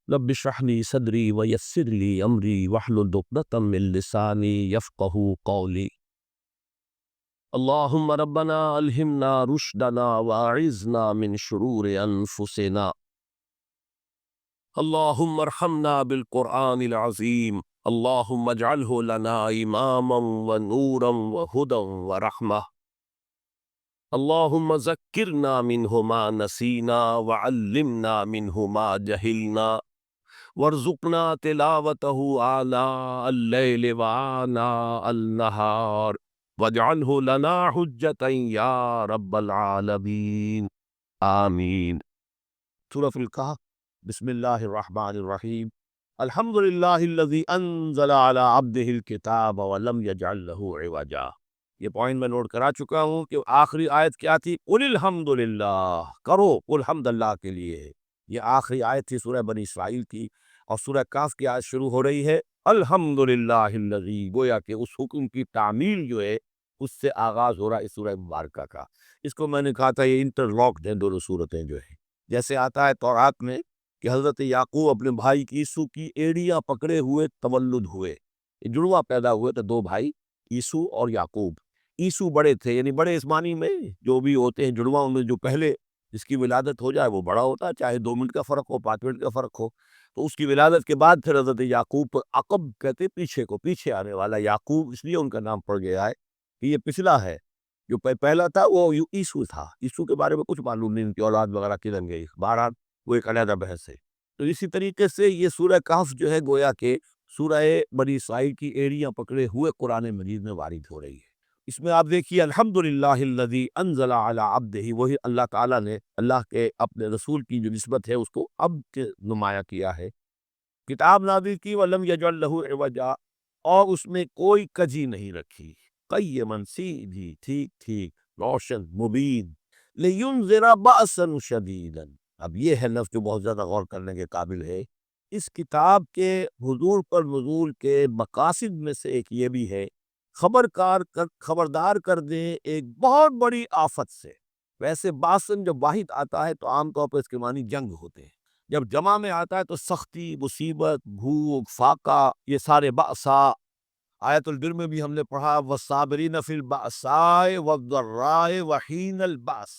رب اشرح لي صدري ويسر لي امري واحلل عقدة من لساني يفقهوا قولي. اللهم ربنا الهمنا رشدنا واعذنا من شرور انفسنا. اللهم ارحمنا بالقرآن العظيم. اللهم اجعله لنا اماما ونورا وهدى ورحمة. اللهم ذكرنا منه ما نسينا وعلمنا منه ما جهلنا وارزقنا تلاوته آناء الليل وآناء النهار واجعله لنا حجة يا رب العالمين آمین۔ سورۃ الکہف، بسم اللہ الرحمن الرحیم۔ الحمد للہ الذی انزل علی عبدہ الکتاب ولم یجعل لہ عوجا۔ یہ پوائنٹ میں نوٹ کرا چکا ہوں کہ آخری آیت کیا تھی؟ قل الحمد للہ، کرو قل حمد اللہ کے لیے۔ یہ آخری آیت تھی سورہ بنی اسرائیل کی، اور سورہ کہف کی آیت شروع ہو رہی ہے الحمد للہ الذی، گویا کہ اس حکم کی تعمیل جو ہے اس سے آغاز ہو رہا ہے اس سورہ مبارکہ کا۔ اس کو میں نے کہا تھا یہ انٹر لاکڈ ہیں دونوں صورتیں جو ہیں، جیسے آتا ہے تورات میں کہ حضرت یعقوب اپنے بھائی عیسو کی ایڑیاں پکڑے ہوئے تولد ہوئے، جڑواں پیدا ہوئے تو دو بھائی عیسو اور یعقوب۔ عیسو بڑے تھے، یعنی بڑے اس معنی میں جو بھی ہوتے ہیں جڑواں میں جو پہلے جس کی ولادت ہو جائے وہ بڑا ہوتا ہے، چاہے 2 منٹ کا فرق ہو 5 منٹ کا فرق ہو۔ تو اس کی ولادت کے بعد پھر حضرت یعقوب پر عقب کہتے پیچھے کو، پیچھے آنے والا یعقوب اس لیے ان کا نام پڑ گیا ہے کہ یہ پچھلا ہے۔ جو پہلا تھا وہ عیسو تھا، عیسو کے بارے میں کچھ معلوم نہیں ان کی اولاد وغیرہ کدھر گئی، بہرحال وہ ایک علیحدہ بحث ہے۔ تو اسی طریقے سے یہ سورہ کہف جو ہے گویا کہ سورہ بنی اسرائیل کی ایڑیاں پکڑے ہوئے قرآن مجید میں وارد ہو رہی ہے۔ اس میں آپ دیکھیے الحمدللہ الذی انزل علی عبدہ، وہی اللہ تعالیٰ نے اللہ کے اپنے رسول کی جو نسبت ہے اس کو عبد کے نمایاں کیا ہے۔ کتاب نازل کی ولم یجعل لہ عوجا، اور اس میں کوئی کجی نہیں رکھی، قیما سیدھی ٹھیک ٹھیک روشن مبین، لینذر بأسا شدیدا۔ اب یہ ہے لفظ جو بہت زیادہ غور کرنے کے قابل ہے۔ اس کتاب کے حضور پر نزول کے مقاصد میں سے ایک یہ بھی ہے خبردار کر دیں ایک بہت بڑی آفت سے۔ ویسے باسن جب واحد آتا ہے تو عام طور پر اس کے معنی جنگ ہوتے ہیں، جب جمع میں آتا ہے تو سختی، مصیبت، بھوک، فاقہ، یہ سارے بأسا۔ آیت البر میں بھی ہم نے پڑھا والصابرین فی البأساء والضراء وحین البأس۔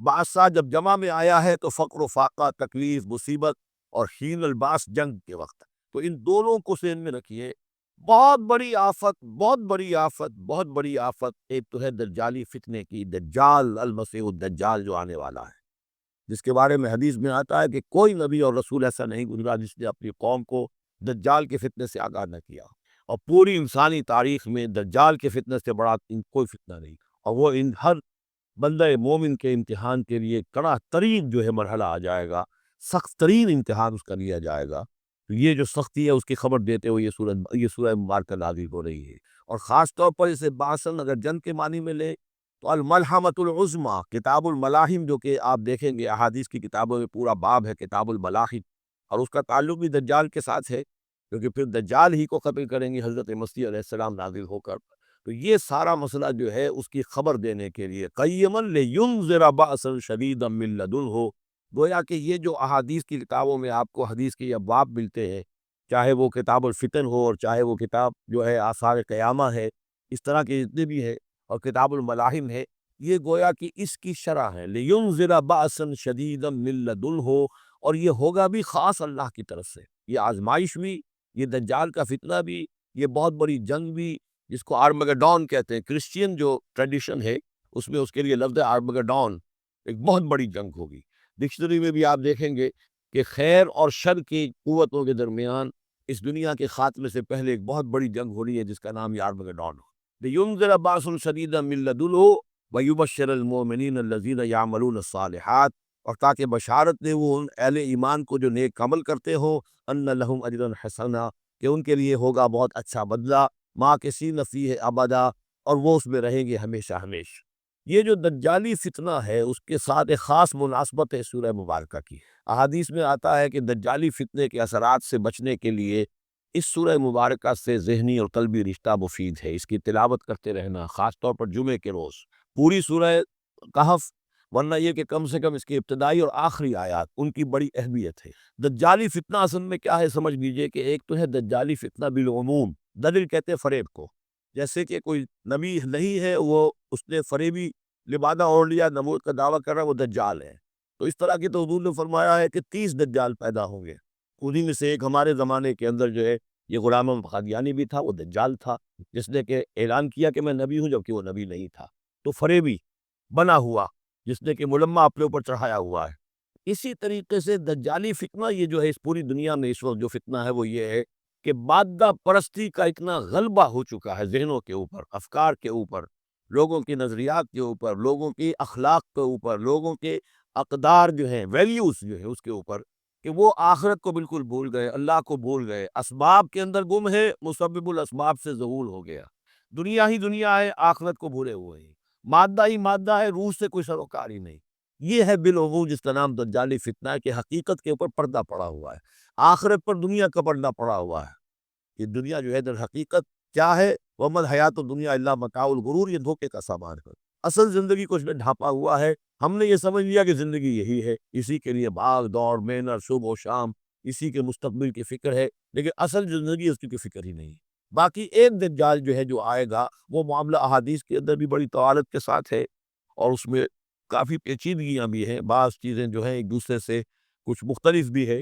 بأسا جب جمع میں آیا ہے تو فقر و فاقہ، تکلیف، مصیبت، اور حین الباس جنگ کے وقت۔ تو ان دونوں کو ذہن میں رکھیے، بہت بڑی آفت، بہت بڑی آفت، بہت بڑی آفت۔ ایک تو ہے دجالی فتنے کی، دجال المسیح الدجال جو آنے والا ہے، جس کے بارے میں حدیث میں آتا ہے کہ کوئی نبی اور رسول ایسا نہیں گزرا جس نے اپنی قوم کو دجال کے فتنے سے آگاہ نہ کیا، اور پوری انسانی تاریخ میں دجال کے فتنے سے بڑا کوئی فتنہ نہیں، اور وہ ہر بندہ مومن کے امتحان کے لیے کڑا ترین جو ہے مرحلہ آ جائے گا، سخت ترین امتحان اس کا لیا جائے گا۔ تو یہ جو سختی ہے اس کی خبر دیتے ہوئے یہ سورہ مبارکہ نازل ہو رہی ہے، اور خاص طور پر اسے باسن اگر جنگ کے معنی میں لے تو الملحمۃ العظمیٰ، کتاب الملاحم جو کہ آپ دیکھیں گے احادیث کی کتابوں میں پورا باب ہے کتاب الملاحم، اور اس کا تعلق بھی دجال کے ساتھ ہے، کیونکہ پھر دجال ہی کو قتل کریں گے حضرت مسیح علیہ السلام نازل ہو کر۔ تو یہ سارا مسئلہ جو ہے اس کی خبر دینے کے لیے قیما لینذر بأسا شدیدا من لدنہ، گویا کہ یہ جو احادیث کی کتابوں میں آپ کو حدیث کے ابواب ملتے ہیں، چاہے وہ کتاب الفتن ہو اور چاہے وہ کتاب جو ہے آثار قیامہ ہے، اس طرح کے جتنے بھی ہے، اور کتاب الملاحم ہے، یہ گویا کہ اس کی شرح ہے لینذر بأسا شدیدا من لدنہ، اور یہ ہوگا بھی خاص اللہ کی طرف سے، یہ آزمائش بھی، یہ دجال کا فتنہ بھی، یہ بہت بڑی جنگ بھی، جس کو آرمگڈون کہتے ہیں۔ کرسچین جو ٹریڈیشن ہے اس میں اس کے لیے لفظ ہے آرمگڈون، ایک بہت بڑی جنگ ہوگی۔ ڈکشنری میں بھی آپ دیکھیں گے کہ خیر اور شر کی قوتوں کے درمیان اس دنیا کے خاتمے سے پہلے ایک بہت بڑی جنگ ہو رہی ہے جس کا نام یہ آرمگڈون ہو۔ لینذر بأسا شدیدا من لدنہ ویبشر المؤمنین الذین یعملون الصالحات، اور تاکہ بشارت دے وہ ان اہل ایمان کو جو نیک عمل کرتے ہو، ان لہم اجرا حسنا، کہ ان کے لیے ہوگا بہت اچھا بدلہ، ماکثین فیہ ابدا، اور وہ اس میں رہیں گے ہمیشہ ہمیشہ۔ یہ جو دجالی فتنہ ہے اس کے ساتھ ایک خاص مناسبت ہے سورہ مبارکہ کی۔ احادیث میں آتا ہے کہ دجالی فتنے کے اثرات سے بچنے کے لیے اس سورہ مبارکہ سے ذہنی اور قلبی رشتہ مفید ہے، اس کی تلاوت کرتے رہنا، خاص طور پر جمعے کے روز۔ پوری سورہ کہف ورنہ یہ کہ کم سے کم اس کی ابتدائی اور آخری آیات ان کی بڑی اہمیت ہے۔ دجالی فتنہ اصل میں کیا ہے سمجھ لیجئے کہ ایک تو ہے دجالی فتنہ بالعموم، دجل کہتے ہیں فریب کو، جیسے کہ کوئی نبی نہیں ہے، وہ اس نے فریبی لبادہ اوڑھ لیا، نبوت کا دعویٰ کر رہا ہے، وہ دجال ہے۔ تو اس طرح کی تو حضور نے فرمایا ہے کہ 30 دجال پیدا ہوں گے، انہی میں سے ایک ہمارے زمانے کے اندر جو ہے یہ غلام احمد قادیانی بھی تھا، وہ دجال تھا، جس نے کہ اعلان کیا کہ میں نبی ہوں جبکہ وہ نبی نہیں تھا، تو فریبی بنا ہوا جس نے کہ ملمہ اپنے اوپر چڑھایا ہوا ہے۔ اسی طریقے سے دجالی فتنہ یہ جو ہے اس پوری دنیا میں اس وقت جو فتنہ ہے وہ یہ ہے کہ مادہ پرستی کا اتنا غلبہ ہو چکا ہے ذہنوں کے اوپر، افکار کے اوپر، لوگوں کی نظریات کے اوپر، لوگوں کی اخلاق کے اوپر، لوگوں کے اقدار جو ہیں، ویلیوز جو ہے اس کے اوپر، کہ وہ آخرت کو بالکل بھول گئے، اللہ کو بھول گئے، اسباب کے اندر گم ہے، مسبب الاسباب سے ذہول ہو گیا، دنیا ہی دنیا ہے، آخرت کو بھولے ہوئے ہیں، مادہ ہی مادہ ہے، روح سے کوئی سروکار ہی نہیں۔ یہ ہے بالعموم جس کا نام دجالی فتنہ ہے کہ حقیقت کے اوپر پردہ پڑا ہوا ہے، آخرت پر دنیا کا پردہ پڑا ہوا ہے۔ یہ دنیا جو ہے در حقیقت کیا ہے؟ وَمَا الْحَيَاةُ الدُّنْيَا إِلَّا مَتَاعُ الْغُرُورِ، یہ دھوکے کا سامان ہے۔ اصل زندگی کو اس میں ڈھانپا ہوا ہے، ہم نے یہ سمجھ لیا کہ زندگی یہی ہے، اسی کے لیے بھاگ دوڑ محنت صبح و شام، اسی کے مستقبل کی فکر ہے، لیکن اصل زندگی اس کی کوئی فکر ہی نہیں۔ باقی ایک دجال جو ہے جو آئے گا وہ معاملہ احادیث کے اندر بھی بڑی طوالت کے ساتھ ہے، اور اس میں کافی پیچیدگیاں بھی ہیں، بعض چیزیں جو ہیں ایک دوسرے سے کچھ مختلف بھی ہے،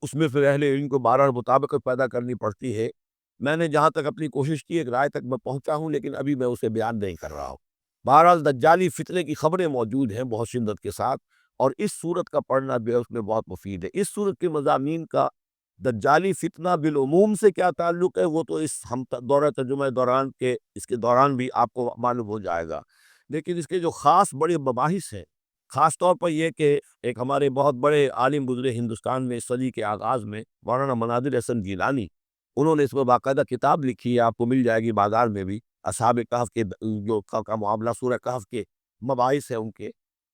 اس میں پھر اہل علم کو بہرحال مطابقت پیدا کرنی پڑتی ہے۔ میں نے جہاں تک اپنی کوشش کی ایک رائے تک میں پہنچا ہوں، لیکن ابھی میں اسے بیان نہیں کر رہا ہوں۔ بہرحال دجالی فتنے کی خبریں موجود ہیں بہت شدت کے ساتھ، اور اس صورت کا پڑھنا بھی اس میں بہت مفید ہے۔ اس صورت کے مضامین کا دجالی فتنہ بالعموم سے کیا تعلق ہے وہ تو اس ہم دورہ ترجمہ دوران کے اس کے دوران بھی آپ کو معلوم ہو جائے گا، لیکن اس کے جو خاص بڑے مباحث ہیں، خاص طور پر یہ کہ ایک ہمارے بہت بڑے عالم گزرے ہندوستان میں اس صدی کے آغاز میں، مولانا مناظر احسن گیلانی، انہوں نے اس میں باقاعدہ کتاب لکھی ہے، آپ کو مل جائے گی بازار میں بھی، اصحاب کہف کے جو کا معاملہ سورہ کہف کے مباحث ہیں ان کے۔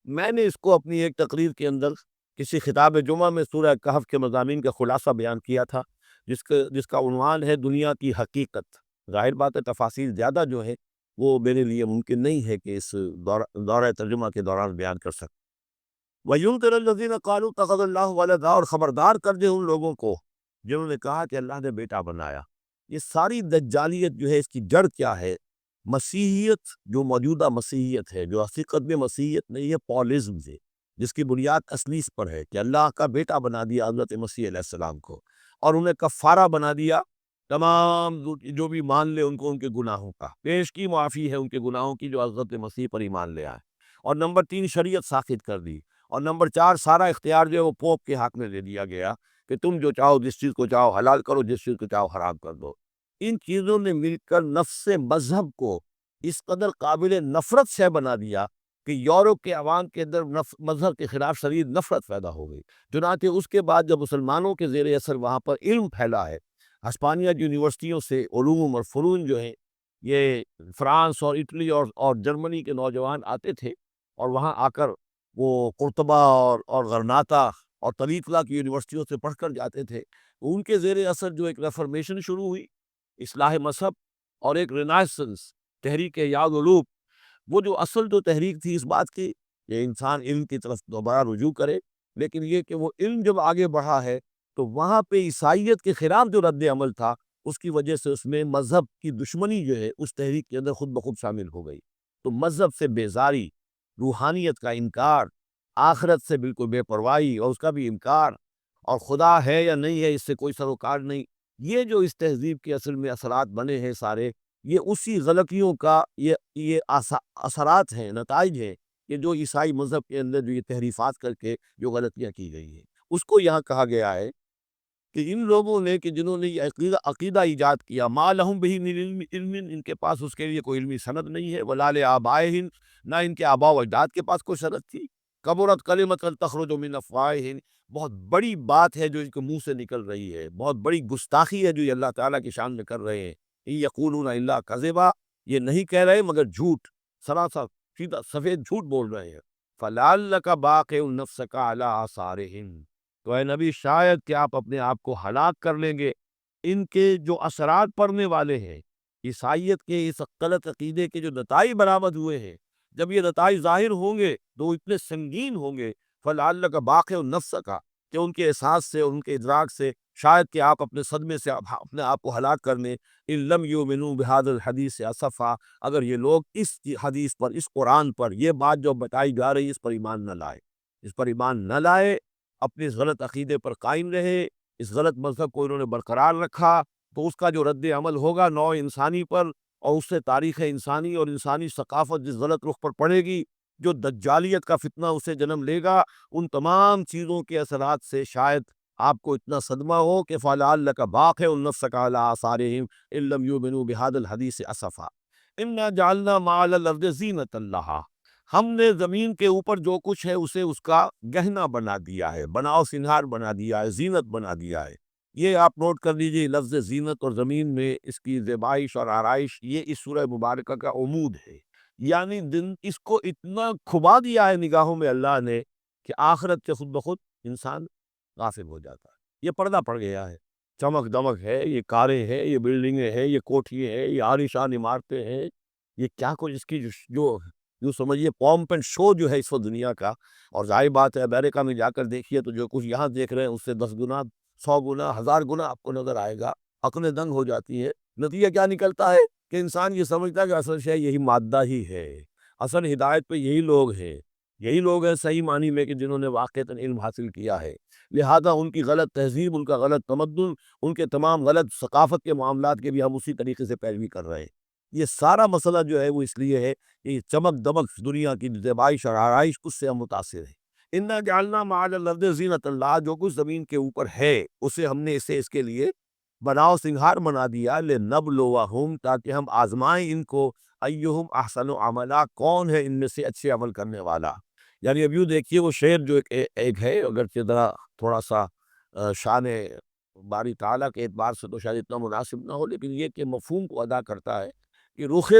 میں نے اس کو اپنی ایک تقریر کے اندر کسی خطاب جمعہ میں سورہ کہف کے مضامین کا خلاصہ بیان کیا تھا، جس کا عنوان ہے دنیا کی حقیقت۔ ظاہر بات ہے تفاصیل زیادہ جو ہے وہ میرے لیے ممکن نہیں ہے کہ اس دورہ ترجمہ کے دوران بیان کر سکوں۔ وَيُنذِرَ الَّذِينَ قَالُوا اتَّخَذَ اللَّهُ وَلَدًا، اور خبردار کر دے ان لوگوں کو جنہوں نے کہا کہ اللہ نے بیٹا بنایا۔ یہ ساری دجالیت جو ہے اس کی جڑ کیا ہے؟ مسیحیت، جو موجودہ مسیحیت ہے، جو حقیقت میں مسیحیت نہیں ہے، پالزم ہے، جس کی بنیاد اصلی اس پر ہے کہ اللہ کا بیٹا بنا دیا حضرت مسیح علیہ السلام کو، اور انہیں کفارہ بنا دیا تمام جو بھی مان لے ان کو ان کے گناہوں کا، پیش کی معافی ہے ان کے گناہوں کی جو حضرت مسیح پر ایمان لے آئے، اور نمبر 3 شریعت ساخت کر دی، اور نمبر 4 سارا اختیار جو ہے وہ پوپ کے ہاتھ میں دے دیا گیا کہ تم جو چاہو جس چیز کو چاہو حلال کرو، جس چیز کو چاہو حرام کر دو۔ ان چیزوں نے مل کر نفس مذہب کو اس قدر قابل نفرت سے بنا دیا کہ یورپ کے عوام کے اندر مذہب کے خلاف شدید نفرت پیدا ہو گئی۔ چنانچہ اس کے بعد جب مسلمانوں کے زیر اثر وہاں پر علم پھیلا ہے، ہسپانیہ یونیورسٹیوں سے علوم اور فنون جو ہیں یہ فرانس اور اٹلی اور جرمنی کے نوجوان آتے تھے، اور وہاں آ کر وہ قرطبہ اور غرناطہ اور طریقہ کی یونیورسٹیوں سے پڑھ کر جاتے تھے۔ ان کے زیر اثر جو ایک ریفارمیشن شروع ہوئی، اصلاح مذہب، اور ایک رینائسنس، تحریک یاد علوم، وہ جو اصل جو تحریک تھی اس بات کی کہ انسان علم کی طرف دوبارہ رجوع کرے، لیکن یہ کہ وہ علم جب آگے بڑھا ہے تو وہاں پہ عیسائیت کے خلاف جو رد عمل تھا اس کی وجہ سے اس میں مذہب کی دشمنی جو ہے اس تحریک کے اندر خود بخود شامل ہو گئی۔ تو مذہب سے بیزاری، روحانیت کا انکار، آخرت سے بالکل بے پرواہی اور اس کا بھی انکار، اور خدا ہے یا نہیں ہے اس سے کوئی سروکار نہیں، یہ جو اس تہذیب کے اصل میں اثرات بنے ہیں سارے، یہ اسی غلطیوں کا یہ اثرات ہیں، نتائج ہیں کہ جو عیسائی مذہب کے اندر جو یہ تحریفات کر کے جو غلطیاں کی گئی ہیں، اس کو یہاں کہا گیا ہے کہ ان لوگوں نے کہ جنہوں نے یہ عقیدہ ایجاد کیا، ما لہم بہ من علم، ان کے پاس اس کے لیے کوئی علمی سند نہیں ہے، ولا لآبائہم، نہ ان کے آباء و اجداد کے پاس کوئی سند تھی، کبرت کلمۃ تخرج من افواہہم، بہت بڑی بات ہے جو ان کے منہ سے نکل رہی ہے، بہت بڑی گستاخی ہے جو یہ اللہ تعالیٰ کی شان میں کر رہے ہیں، ان یقولون الا کذبا، یہ نہیں کہہ رہے مگر جھوٹ، سراسر سیدھا سفید جھوٹ بول رہے ہیں۔ فلعلک باقع نفسک علی آثارہم، تو اے نبی شاید کہ آپ اپنے آپ کو ہلاک کر لیں گے ان کے جو اثرات پڑنے والے ہیں، عیسائیت کے اس غلط عقیدے کے جو نتائج برآمد ہوئے ہیں، جب یہ نتائج ظاہر ہوں گے تو وہ اتنے سنگین ہوں گے، فلعلک باخع نفسک، کہ ان کے احساس سے، ان کے ادراک سے شاید کہ آپ اپنے صدمے سے اپنے آپ کو ہلاک کر لیں۔ ان لم یؤمنوا بہذا الحدیث اسفا، اگر یہ لوگ اس حدیث پر، اس قرآن پر، یہ بات جو بتائی جا رہی ہے اس پر ایمان نہ لائے، اس پر ایمان نہ لائے، اپنے اس غلط عقیدے پر قائم رہے، اس غلط مذہب کو انہوں نے برقرار رکھا، تو اس کا جو رد عمل ہوگا نوع انسانی پر، اور اس سے تاریخ انسانی اور انسانی ثقافت جس غلط رخ پر پڑے گی، جو دجالیت کا فتنہ اسے جنم لے گا، ان تمام چیزوں کے اثرات سے شاید آپ کو اتنا صدمہ ہو کہ فَلَعَلَّكَ بَاخِعٌ نَفْسَكَ عَلَىٰ آثَارِهِمْ إِن لَّمْ يُؤْمِنُوا بِهَٰذَا الْحَدِيثِ أَسَفًا إِنَّا جَعَلْنَا مَا عَلَى الْأَرْضِ زِينَةً لَّهَا، ہم نے زمین کے اوپر جو کچھ ہے اسے اس کا گہنا بنا دیا ہے، بناؤ سنہار بنا دیا ہے، زینت بنا دیا ہے۔ یہ آپ نوٹ کر لیجیے، لفظ زینت اور زمین میں اس کی زیبائش اور آرائش، یہ اس سورہ مبارکہ کا عمود ہے، یعنی دن اس کو اتنا کھبا دیا ہے نگاہوں میں اللہ نے کہ آخرت سے خود بخود انسان غافل ہو جاتا ہے، یہ پردہ پڑ گیا ہے، چمک دمک ہے، یہ کاریں ہیں، یہ بلڈنگیں ہیں، یہ کوٹھیے ہیں، یہ عالیشان عمارتیں ہیں، یہ کیا کچھ اس کی جو سمجھیے پومپ اینڈ شو جو ہے اس وقت دنیا کا، اور ظاہر بات ہے امریکہ میں جا کر دیکھیے تو جو کچھ یہاں دیکھ رہے ہیں اس سے 10 گنا، 100 گنا، 1000 گنا آپ کو نظر آئے گا، عقلیں دنگ ہو جاتی ہیں۔ نتیجہ کیا نکلتا ہے کہ انسان یہ سمجھتا ہے کہ اصل شے یہی مادہ ہی ہے، اصل ہدایت پہ یہی لوگ ہیں، یہی لوگ ہیں صحیح معنی میں کہ جنہوں نے واقعتاً علم حاصل کیا ہے، لہذا ان کی غلط تہذیب، ان کا غلط تمدن، ان کے تمام غلط ثقافت کے معاملات کے بھی ہم اسی طریقے سے پیروی کر رہے ہیں۔ یہ سارا مسئلہ جو ہے وہ اس لیے ہے کہ یہ چمک دمک دنیا کی زیبائش اور آرائش اس سے ہم متاثر ہیں۔ اِنَّا جَعَلْنَا مَا عَلَى الْأَرْضِ زِينَةً لَّهَا، جو کچھ زمین کے اوپر ہے اسے ہم نے اس کے لیے بناؤ سنگھار بنا دیا، لِنَبْلُوَہُمْ، تاکہ ہم آزمائیں ان کو، ایہم احسن عملا، کون ہے ان میں سے اچھے عمل کرنے والا۔ یعنی اب یوں دیکھیے وہ شعر جو ایک ہے، اگرچہ ذرا تھوڑا سا شان باری تعالیٰ کے اعتبار سے تو شاید اتنا مناسب نہ ہو، لیکن یہ کہ مفہوم کو ادا کرتا ہے کہ رخ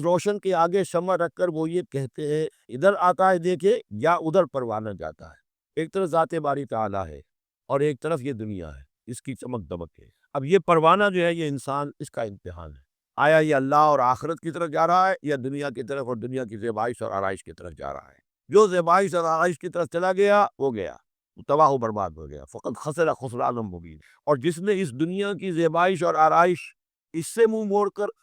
روشن کے آگے شمع رکھ کر وہ یہ کہتے ہیں، ادھر آتا ہے دیکھے یا ادھر پروانہ جاتا ہے، ایک طرف ذات باری تعالیٰ ہے اور ایک طرف یہ دنیا ہے، اس کی چمک دمک ہے۔ اب یہ پروانہ جو ہے یہ انسان، اس کا امتحان ہے، آیا یہ اللہ اور آخرت کی طرف جا رہا ہے یا دنیا کی طرف اور دنیا کی زیبائش اور آرائش کی طرف جا رہا ہے۔ جو زیبائش اور آرائش کی طرف چلا گیا وہ گیا، تباہ و برباد ہو گیا، فقط خسر خسران مبین۔ اور جس نے اس دنیا کی زیبائش اور آرائش اس سے منہ موڑ کر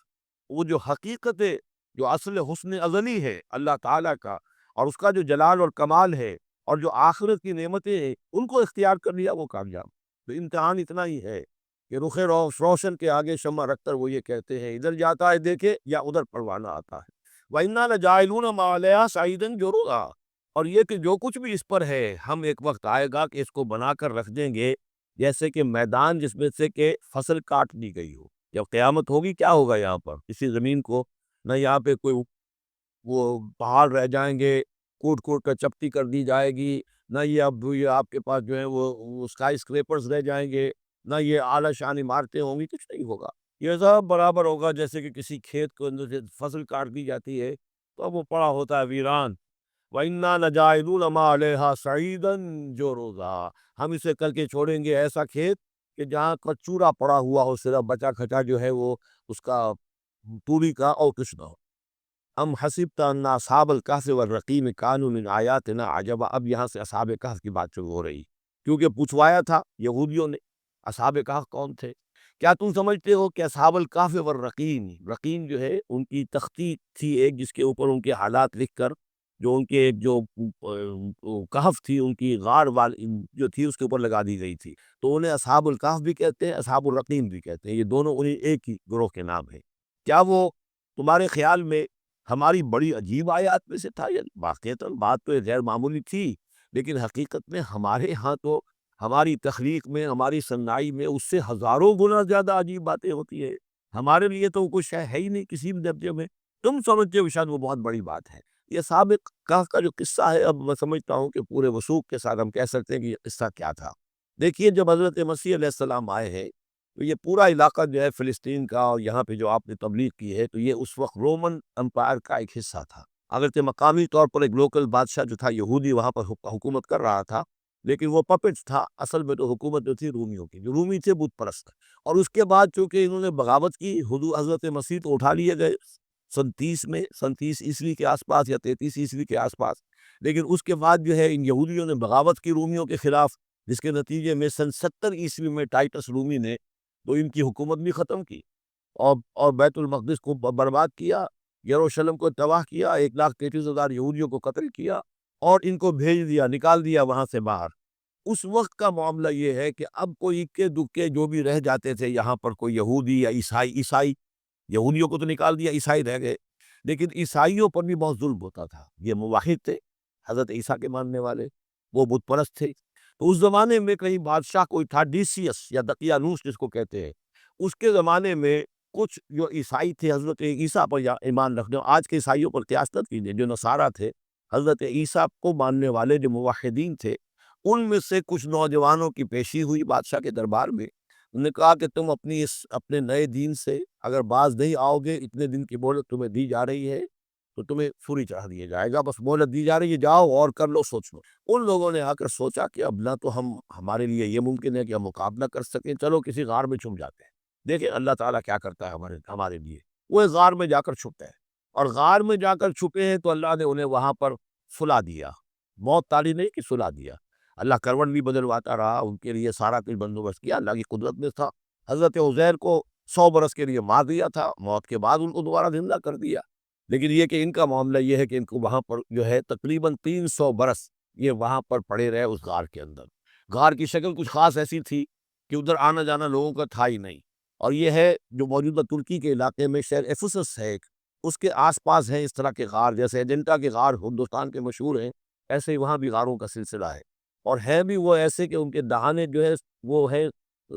وہ جو حقیقت ہے، جو اصل حسن ازلی ہے اللہ تعالیٰ کا، اور اس کا جو جلال اور کمال ہے، اور جو آخرت کی نعمتیں ہیں ان کو اختیار کر لیا، وہ کامیاب۔ تو امتحان اتنا ہی ہے کہ رخ روشن کے آگے شمع رکھ کر وہ یہ کہتے ہیں ادھر جاتا ہے دیکھے یا ادھر پروانہ آتا ہے۔ وَإِنَّا لَجَاعِلُونَ مَا عَلَيْهَا صَعِيدًا جُرُزًا، اور یہ کہ جو کچھ بھی اس پر ہے ہم ایک وقت آئے گا کہ اس کو بنا کر رکھ دیں گے جیسے کہ میدان جس میں سے کہ فصل کاٹ دی گئی ہو۔ جب قیامت ہوگی کیا ہوگا یہاں پر اسی زمین کو، نہ یہاں پہ کوئی وہ پہاڑ رہ جائیں گے، کوٹ کوٹ کر چپٹی کر دی جائے گی، نہ یہ آپ کے پاس جو ہے وہ اسکائی اسکریپرز رہ جائیں گے، نہ یہ اعلیٰ شان عمارتیں ہوں گی، کچھ نہیں ہوگا۔ یہ سب برابر ہوگا جیسے کہ کسی کھیت کو اندر سے فصل کاٹ دی جاتی ہے تو اب وہ پڑا ہوتا ہے ویران۔ وَإِنَّا لَجَاعِلُونَ مَا عَلَيْهَا صَعِيدًا جُرُزًا، ہم اسے کر کے چھوڑیں گے ایسا کھیت کہ جہاں کا چورا پڑا ہوا ہو، صرف بچا کھچا جو ہے وہ اس کا پوری کا اور کچھ نہ ہو۔ ام حسبت ان اصحاب الکہف والرقیم کانوا من آیاتنا عجبا، اب یہاں سے اصحاب کہف کی بات شروع ہو رہی، کیونکہ پوچھوایا تھا یہودیوں نے اصحاب کہف کون تھے۔ کیا تم سمجھتے ہو کہ اصحاب الکہف والرقیم، رقیم جو ہے ان کی تختی تھی ایک جس کے اوپر ان کے حالات لکھ کر، جو ان کے ایک جو کہف تھی ان کی غار جو تھی اس کے اوپر لگا دی گئی تھی، تو انہیں اصحاب الکہف بھی کہتے ہیں، اصحاب الرقیم بھی کہتے ہیں، یہ دونوں انہیں ایک ہی گروہ کے نام ہیں۔ کیا وہ تمہارے خیال میں ہماری بڑی عجیب آیات میں سے تھا؟ یا واقعتاً بات تو غیر معمولی تھی، لیکن حقیقت میں ہمارے ہاں تو ہماری تخلیق میں، ہماری صنائی میں اس سے ہزاروں گنا زیادہ عجیب باتیں ہوتی ہیں، ہمارے لیے تو کچھ ہے ہی نہیں کسی بھی درجے میں، تم سمجھتے ہو شاید وہ بہت بڑی بات ہے۔ یہ سابق کہف کا جو قصہ ہے، اب میں سمجھتا ہوں کہ پورے وثوق کے ساتھ ہم کہہ سکتے ہیں کہ یہ قصہ کیا تھا۔ دیکھیے جب حضرت مسیح علیہ السلام آئے ہیں تو یہ پورا علاقہ جو ہے فلسطین کا، اور یہاں پہ جو آپ نے تبلیغ کی ہے تو یہ اس وقت رومن امپائر کا ایک حصہ تھا، اگرچہ مقامی طور پر ایک لوکل بادشاہ جو تھا یہودی وہاں پر حکومت کر رہا تھا، لیکن وہ پپٹ تھا، اصل میں تو حکومت جو تھی رومیوں کی، جو رومی تھے بت پرست، اور اس کے بعد چونکہ انہوں نے بغاوت کی، حضرت مسیح تو اٹھا لیے گئے، سن 30 عیسوی کے آس پاس یا 33 عیسوی کے آس پاس۔ لیکن اس کے بعد جو ہے ان یہودیوں نے بغاوت کی رومیوں کے خلاف، جس کے نتیجے میں سن 70 عیسوی میں ٹائٹس رومی نے تو ان کی حکومت بھی ختم کی، اور بیت المقدس کو برباد کیا، یروشلم کو تباہ کیا، 1,33,000 یہودیوں کو قتل کیا اور ان کو بھیج دیا، نکال دیا وہاں سے باہر۔ اس وقت کا معاملہ یہ ہے کہ اب کوئی اکے دکے جو بھی رہ جاتے تھے یہاں پر، کوئی یہودی یا عیسائی، یہودیوں کو تو نکال دیا، عیسائی رہ گئے، لیکن عیسائیوں پر بھی بہت ظلم ہوتا تھا۔ یہ موحد تھے، حضرت عیسیٰ کے ماننے والے، وہ بت پرست تھے۔ تو اس زمانے میں کہیں بادشاہ کوئی تھا ڈیسیس یا دقیانوس جس کو کہتے ہیں، اس کے زمانے میں کچھ جو عیسائی تھے حضرت عیسیٰ پر ایمان رکھنے، آج کے عیسائیوں پر قیاس نہ کیجیے، جو نصارہ تھے حضرت عیسیٰ کو ماننے والے جو موحدین تھے، ان میں سے کچھ نوجوانوں کی پیشی ہوئی بادشاہ کے دربار میں۔ انہوں نے کہا کہ تم اپنے نئے دین سے اگر باز نہیں آؤ گے، اتنے دن کی مہلت تمہیں دی جا رہی ہے تو تمہیں سوری چڑھا دیا جائے گا، بس مہلت دی جا رہی ہے، جاؤ اور کر لو، سوچ لو۔ ان لوگوں نے آ کر سوچا کہ اب نہ تو ہمارے لیے یہ ممکن ہے کہ ہم مقابلہ کر سکیں، چلو کسی غار میں چھپ جاتے ہیں، دیکھیں اللہ تعالیٰ کیا کرتا ہے ہمارے لیے۔ وہ ایک غار میں جا کر چھپتے ہیں، اور غار میں جا کر چھپے ہیں تو اللہ نے انہیں وہاں پر سلا دیا، موت تاری نہیں کہ سلا دیا۔ اللہ کروٹ بھی بدلواتا رہا، ان کے لیے سارا کچھ بندوبست کیا، اللہ کی قدرت میں تھا۔ حضرت عزیر کو 100 برس کے لیے مار دیا تھا، موت کے بعد ان کو دوبارہ زندہ کر دیا۔ لیکن یہ کہ ان کا معاملہ یہ ہے کہ ان کو وہاں پر جو ہے تقریباً 300 برس یہ وہاں پر پڑے رہے اس غار کے اندر۔ غار کی شکل کچھ خاص ایسی تھی کہ ادھر آنا جانا لوگوں کا تھا ہی نہیں، اور یہ ہے جو موجودہ ترکی کے علاقے میں شہر ایفسس ہے، اس کے آس پاس ہیں اس طرح کے غار، جیسے ایجنٹا کے غار ہندوستان کے مشہور ہیں، ایسے ہی وہاں بھی غاروں کا سلسلہ ہے، اور ہیں بھی وہ ایسے کہ ان کے دہانے جو ہے وہ ہے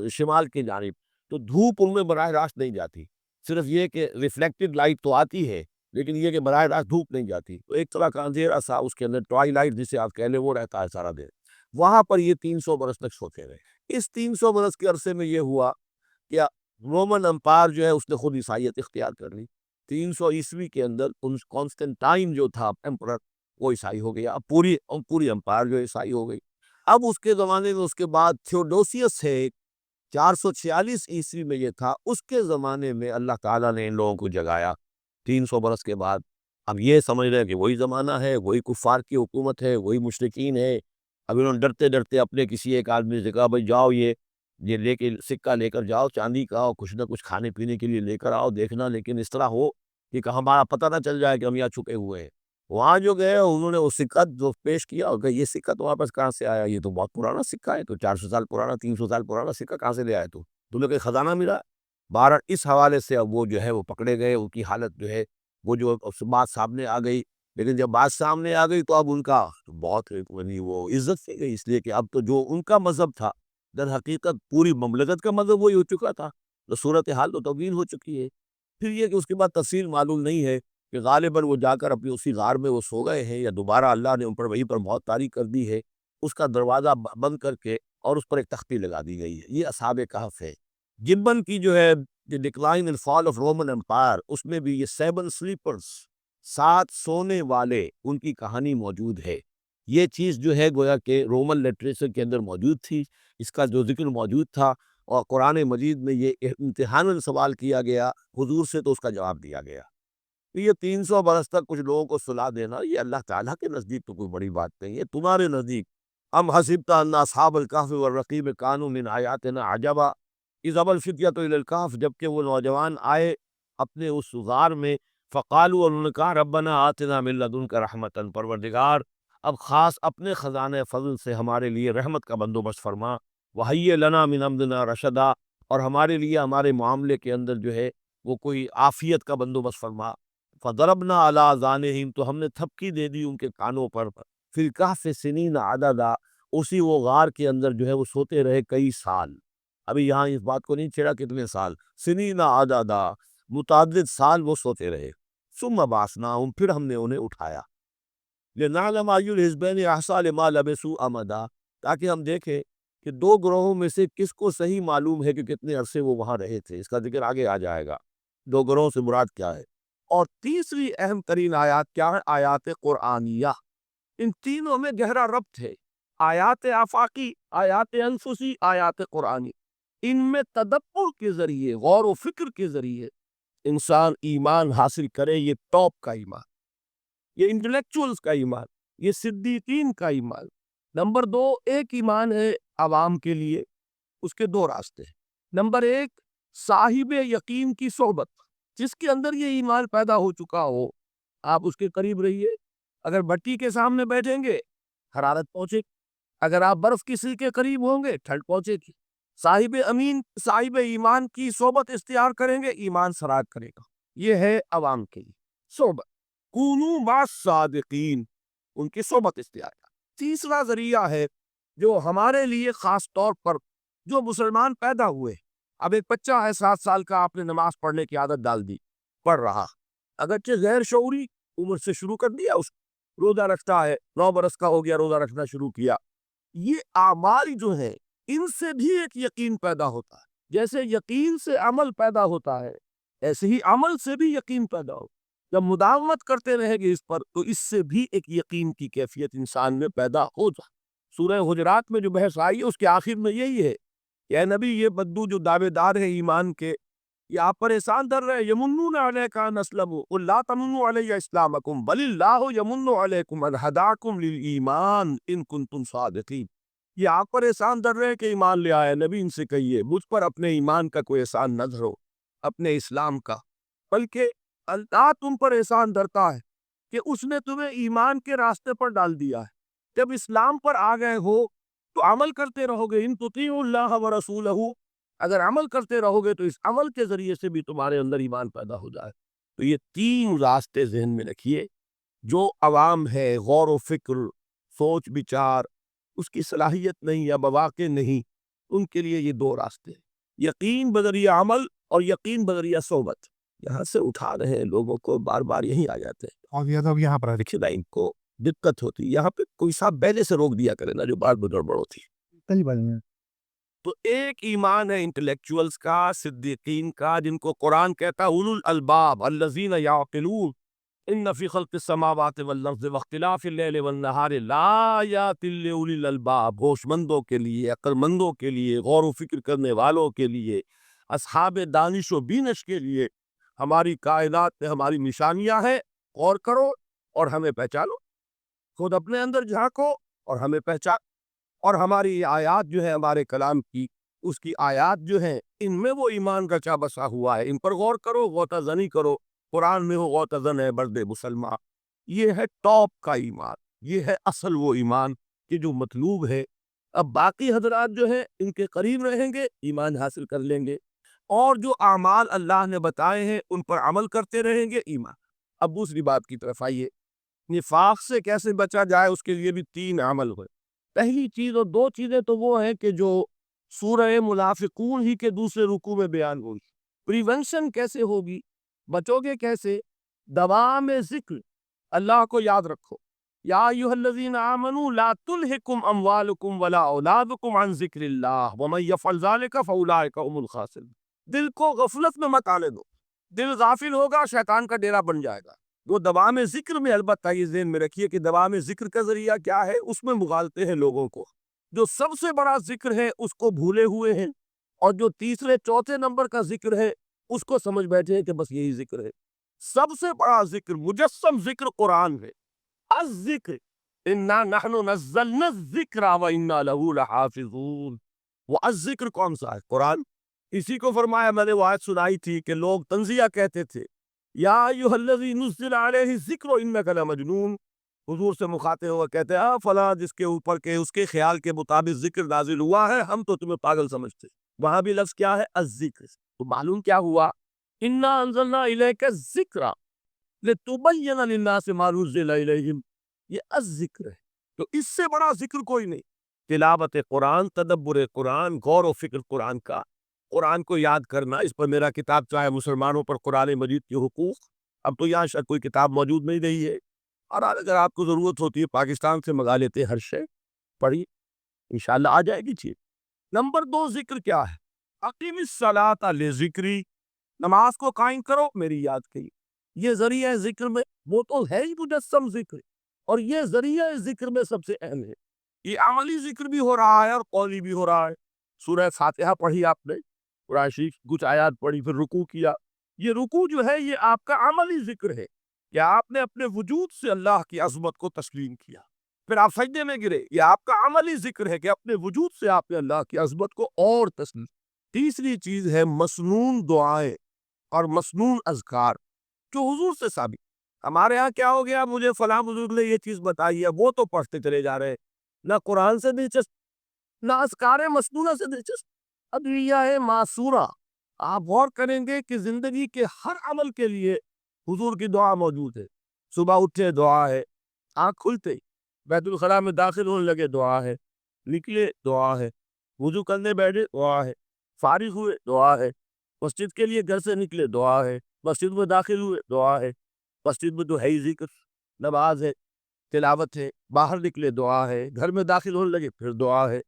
شمال کی جانب، تو دھوپ ان میں براہ راست نہیں جاتی، صرف یہ کہ ریفلیکٹڈ لائٹ تو آتی ہے، لیکن یہ کہ براہ راست دھوپ نہیں جاتی، تو ایک طرح کا اندھیرا سا اس کے اندر، ٹوائی لائٹ جسے آپ کہہ لیں، وہ رہتا ہے سارا دن۔ وہاں پر یہ 300 برس تک سوتے رہے۔ اس 300 برس کے عرصے میں یہ ہوا کہ رومن امپائر جو ہے اس نے خود عیسائیت اختیار کر لی۔ 300 عیسوی کے اندر کانسٹنٹائن جو تھا ایمپرر، وہ عیسائی ہو گیا، اب پوری امپائر جو عیسائی ہو گئی۔ اب اس کے زمانے میں اس کے بعد تھیوڈوسیس ہے، 446 عیسوی میں یہ تھا، اس کے زمانے میں اللہ تعالیٰ نے ان لوگوں کو جگایا 300 برس کے بعد۔ اب یہ سمجھ رہے ہیں کہ وہی زمانہ ہے، وہی کفار کی حکومت ہے، وہی مشرکین ہے۔ اب انہوں نے ڈرتے ڈرتے اپنے کسی ایک آدمی سے کہا بھائی جاؤ، یہ لے کے سکہ لے کر جاؤ چاندی کا، اور کچھ نہ کچھ کھانے پینے کے لیے لے کر آؤ، دیکھنا لیکن اس طرح ہو کہ ہمارا پتہ نہ چل جائے کہ ہم یہاں چھپے ہوئے ہیں۔ وہاں جو گئے انہوں نے وہ سکہ جو پیش کیا، اور کہا یہ سکہ تو واپس کہاں سے آیا، یہ تو بہت پرانا سکہ ہے، تو 400 سال پرانا، 300 سال پرانا سکہ کہاں سے لے آئے تمہیں کوئی خزانہ ملا؟ بہرحال اس حوالے سے اب وہ جو ہے وہ پکڑے گئے، ان کی حالت جو ہے وہ جو بات سامنے آ گئی۔ لیکن جب بات سامنے آ گئی تو اب ان کا بہت وہ عزت سے گئی، اس لیے کہ اب تو جو ان کا مذہب تھا در حقیقت پوری مملکت کا مذہب وہی ہو چکا تھا، تو صورتحال تو تبدیل ہو چکی ہے۔ پھر یہ کہ اس کے بعد تفصیل معلوم نہیں ہے کہ غالباً وہ جا کر اپنی اسی غار میں وہ سو گئے ہیں، یا دوبارہ اللہ نے ان پر وہیں پر موت طاری کر دی ہے، اس کا دروازہ بند کر کے، اور اس پر ایک تختی لگا دی گئی ہے۔ یہ اصحاب کہف ہے۔ گبن کی جو ہے the Decline and Fall of Roman Empire, اس میں بھی یہ 7 سلیپرز، 7 سونے والے، ان کی کہانی موجود ہے۔ یہ چیز جو ہے گویا کہ رومن لٹریچر کے اندر موجود تھی، اس کا جو ذکر موجود تھا، اور قرآن مجید میں یہ امتحاناً سوال کیا گیا حضور سے، تو اس کا جواب دیا گیا۔ یہ 300 برس تک کچھ لوگوں کو سلا دینا، یہ اللہ تعالیٰ کے نزدیک تو کوئی بڑی بات نہیں ہے، تمہارے نزدیک ام حسبت ان اصحاب الکہف والرقیم کانوا من آیاتنا عجبا اذ ابى الفتية الى الکہف، جبکہ وہ نوجوان آئے اپنے اس غار میں، فقالوا، انہوں نے کہا ربنا آتنا من لدنک رحمتا، پروردگار اب خاص اپنے خزانہ فضل سے ہمارے لیے رحمت کا بندوبست فرما، وہیئ لنا من امرنا رشدا، اور ہمارے لیے ہمارے معاملے کے اندر جو ہے وہ کوئی عافیت کا بندوبست فرما۔ فضربنا علی آذانہم، تو ہم نے تھپکی دے دی ان کے کانوں پر، فی الکہف سنین عددا، اسی وہ غار کے اندر جو ہے وہ سوتے رہے کئی سال۔ ابھی یہاں اس بات کو نہیں چھیڑا کتنے سال، سنین عددا، متعدد سال وہ سوتے رہے۔ ثم بعثناہم، پھر ہم نے انہیں اٹھایا، لنعلم ای الحزبین احصیٰ لما لبثوا امدا، تاکہ ہم دیکھیں کہ دو گروہوں میں سے کس کو صحیح معلوم ہے کہ کتنے عرصے وہ وہاں رہے تھے۔ اس کا ذکر آگے آ جائے گا، دو گروہوں سے مراد کیا ہے۔ اور تیسری اہم ترین آیات کیا ہے؟ آیات قرآنیہ۔ ان تینوں میں گہرا ربط ہے، آیات آفاقی، آیات انفسی، آیات قرآنی۔ ان میں تدبر کے ذریعے، غور و فکر کے ذریعے انسان ایمان حاصل کرے، یہ ٹاپ کا ایمان، یہ انٹلیکچوئلز کا ایمان، یہ صدیقین کا ایمان۔ نمبر دو، ایک ایمان ہے عوام کے لیے، اس کے دو راستے ہیں۔ نمبر ایک، صاحب یقین کی صحبت، جس کے اندر یہ ایمان پیدا ہو چکا ہو، آپ اس کے قریب رہیے۔ اگر بٹی کے سامنے بیٹھیں گے حرارت پہنچے گی، اگر آپ برف کسی کے قریب ہوں گے ٹھنڈ پہنچے گی۔ صاحب ایمان کی صحبت اختیار کریں گے، ایمان سرار کرے گا۔ یہ ہے عوام کے لیے صحبت، کونوا مع الصادقین، ان کی صحبت اختیار کریں۔ تیسرا ذریعہ ہے جو ہمارے لیے خاص طور پر جو مسلمان پیدا ہوئے، اب ایک بچہ ہے 7 سال کا، آپ نے نماز پڑھنے کی عادت ڈال دی، پڑھ رہا، اگرچہ غیر شعوری عمر سے شروع کر دیا، اس روزہ رکھتا ہے، 9 برس کا ہو گیا، روزہ رکھنا شروع کیا۔ یہ اعمال جو ہیں ان سے بھی ایک یقین پیدا ہوتا ہے، جیسے یقین سے عمل پیدا ہوتا ہے ایسے ہی عمل سے بھی یقین پیدا ہو۔ جب مداومت کرتے رہیں گے اس پر تو اس سے بھی ایک یقین کی کیفیت انسان میں پیدا ہو جائے۔ سورہ حجرات میں جو بحث آئی ہے اس کے آخر میں یہی ہے کہ اے نبی، یہ بدو جو دعوے دار ہیں ایمان کے، یہ آپ پر احسان در رہے ہیں، یمنون علیک ان اسلموا قل لا تمنوا علی اسلامکم بل اللہ یمن علیکم ان ہداکم للایمان ان کنتم صادقین۔ یہ آپ پر احسان در رہے ہیں کہ ایمان لے آئے، نبی ان سے کہیے مجھ پر اپنے ایمان کا کوئی احسان نہ دھرو، اپنے اسلام کا، بلکہ اللہ تم پر احسان دھرتا ہے کہ اس نے تمہیں ایمان کے راستے پر ڈال دیا ہے۔ جب اسلام پر آ گئے ہو تو عمل کرتے رہو گے، ان تطیعوا اللہ ورسولہ، اگر عمل کرتے رہو گے تو اس عمل کے ذریعے سے بھی تمہارے اندر ایمان پیدا ہو جائے۔ تو یہ 3 راستے ذہن میں رکھیے۔ جو عوام ہے، غور و فکر، سوچ بچار، اس کی صلاحیت نہیں یا مواقع نہیں، ان کے لیے یہ 2 راستے ہیں، یقین بذریعہ عمل اور یقین بذریعہ صحبت۔ یہاں سے اٹھا رہے ہیں لوگوں کو، بار بار یہیں آ جاتے ہیں، اور یہ تو یہاں پر دیکھیے نا ان کو دقت ہوتی ہے، یہاں پہ کوئی صاحب پہلے سے روک دیا کرے نا جو بات میں گڑبڑ ہوتی ہے۔ صحیح بات ہے۔ تو ایک ایمان ہے انٹلیکچوئلز کا، صدیقین کا، جن کو قرآن کہتا ہے اولو الالباب الذین یعقلون ان فی خلق السماوات والارض واختلاف اللیل والنہار لآیات لأولی الالباب، ہوش مندوں کے لیے، عقل مندوں کے لیے، غور و فکر کرنے والوں کے لیے، اصحاب دانش و بینش کے لیے ہماری کائنات میں ہماری نشانیاں ہیں، غور کرو اور ہمیں پہچانو، خود اپنے اندر جھانکو اور ہمیں پہچانو، اور ہماری آیات جو ہے ہمارے کلام کی، اس کی آیات جو ہیں ان میں وہ ایمان رچا بسا ہوا ہے، ان پر غور کرو، غوطہ زنی کرو، قرآن میں ہو غوطہ زن ہے برد مسلمان۔ یہ ہے ٹاپ کا ایمان، یہ ہے اصل وہ ایمان کہ جو مطلوب ہے۔ اب باقی حضرات جو ہیں ان کے قریب رہیں گے، ایمان حاصل کر لیں گے، اور جو اعمال اللہ نے بتائے ہیں ان پر عمل کرتے رہیں گے، ایمان۔ اب دوسری بات کی طرف آئیے، نفاق سے کیسے بچا جائے، اس کے لیے بھی 3 عمل ہوئے۔ پہلی چیز اور 2 چیزیں تو وہ ہیں کہ جو سورہ منافقون ہی کے دوسرے رکوع میں بیان ہوئی۔ پریونشن کیسے ہوگی، بچو گے کیسے؟ دوام ذکر، اللہ کو یاد رکھو۔ یا ایھا الذین آمنوا لا تلہکم اموالکم ولا اولادکم عن ذکر اللہ ومن یفعل ذلک فاولئک هم الخاسرون۔ دل کو غفلت میں مت آنے دو، دل غافل ہوگا شیطان کا ڈیرا بن جائے گا۔ وہ دوام ذکر میں، البتہ یہ ذہن میں رکھیے کہ دوام ذکر کا ذریعہ کیا ہے، اس میں مغالتے ہیں لوگوں کو، جو سب سے بڑا ذکر ہے اس کو بھولے ہوئے ہیں، اور جو تیسرے چوتھے نمبر کا ذکر ہے اس کو سمجھ بیٹھے ہیں کہ بس یہی ذکر ہے۔ سب سے بڑا ذکر، مجسم ذکر قرآن ہے۔ الذکر انا نحن نزلنا الذکر وانا لہ لحافظون۔ وہ الذکر کون سا ہے؟ قرآن۔ اسی کو فرمایا، میں نے وہ آیت سنائی تھی کہ لوگ تنزیہ کہتے تھے، یا ایھا الذی نزل علیہ الذکر انک لمجنون، حضور سے مخاطب ہوا کہتے ہیں فلاں جس کے اوپر کے اس کے خیال کے مطابق ذکر نازل ہوا ہے، ہم تو تمہیں پاگل سمجھتے۔ وہاں بھی لفظ کیا ہے؟ الذکر۔ تو معلوم کیا ہوا؟ انا انزلنا الیک الذکر لتبین للناس ما نزل الیہم، یہ الذکر ہے۔ تو اس سے بڑا ذکر کوئی نہیں۔ تلاوت قرآن، تدبر قرآن، غور و فکر قرآن کا، قرآن کو یاد کرنا۔ اس پر میرا کتاب چاہے مسلمانوں پر قرآن مجید کے حقوق، اب تو یہاں شاید کوئی کتاب موجود نہیں رہی ہے، اور اگر آپ کو ضرورت ہوتی ہے پاکستان سے منگا لیتے، ہر شے پڑھی، انشاءاللہ آ جائے گی چیز۔ نمبر 2 ذکر کیا ہے؟ اقیم الصلاۃ لذکری، نماز کو قائم کرو میری یاد کی۔ یہ ذریعہ ذکر میں وہ تو ہے ہی مجسم ذکر، اور یہ ذریعہ ذکر میں سب سے اہم ہے۔ یہ عملی ذکر بھی ہو رہا ہے اور قولی بھی ہو رہا ہے۔ سورہ فاتحہ پڑھی آپ نے، قرآن شریف کچھ آیات پڑھی، پھر رکوع کیا، یہ رکوع جو ہے یہ آپ کا عملی ذکر ہے کہ آپ نے اپنے وجود سے اللہ کی عظمت کو تسلیم کیا، پھر آپ سجدے میں گرے، یہ آپ کا عملی ذکر ہے کہ اپنے وجود سے آپ نے اللہ کی عظمت کو اور تسلیم۔ تیسری چیز ہے مسنون دعائیں اور مسنون اذکار جو حضور سے ثابت۔ ہمارے ہاں کیا ہو گیا، مجھے فلاں بزرگ نے یہ چیز بتائی ہے، وہ تو پڑھتے چلے جا رہے ہیں، نہ قرآن سے دلچسپ نہ اذکار مسنونہ سے دلچسپ، ادویہ معصورہ۔ آپ غور کریں گے کہ زندگی کے ہر عمل کے لیے حضور کی دعا موجود ہے۔ صبح اٹھے دعا ہے، آنکھ کھلتے بیت الخلاء میں داخل ہونے لگے دعا ہے، نکلے دعا ہے، وضو کرنے بیٹھے دعا ہے، فارغ ہوئے دعا ہے، مسجد کے لیے گھر سے نکلے دعا ہے، مسجد میں داخل ہوئے دعا ہے، مسجد میں تو ہے ہی ذکر، نماز ہے، تلاوت ہے، باہر نکلے دعا ہے، گھر میں داخل ہونے لگے پھر دعا ہے،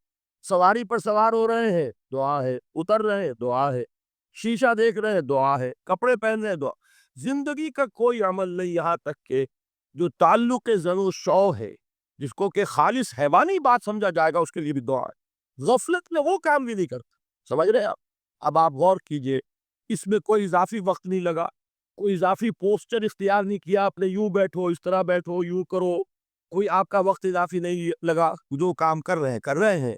سواری پر سوار ہو رہے ہیں دعا ہے، اتر رہے ہیں دعا ہے، شیشہ دیکھ رہے ہیں دعا ہے، کپڑے پہن رہے ہیں دعا۔ زندگی کا کوئی عمل نہیں یہاں تک کہ جو تعلق زن و شو ہے، جس کو کہ خالص حیوانی بات سمجھا جائے گا، اس کے لیے بھی دعا ہے۔ غفلت میں وہ کام بھی نہیں کرتا، سمجھ رہے ہیں آپ؟ اب آپ غور کیجئے، اس میں کوئی اضافی وقت نہیں لگا، کوئی اضافی پوسچر اختیار نہیں کیا، آپ نے یوں بیٹھو، اس طرح بیٹھو، یوں کرو، کوئی آپ کا وقت اضافی نہیں لگا، جو کام کر رہے ہیں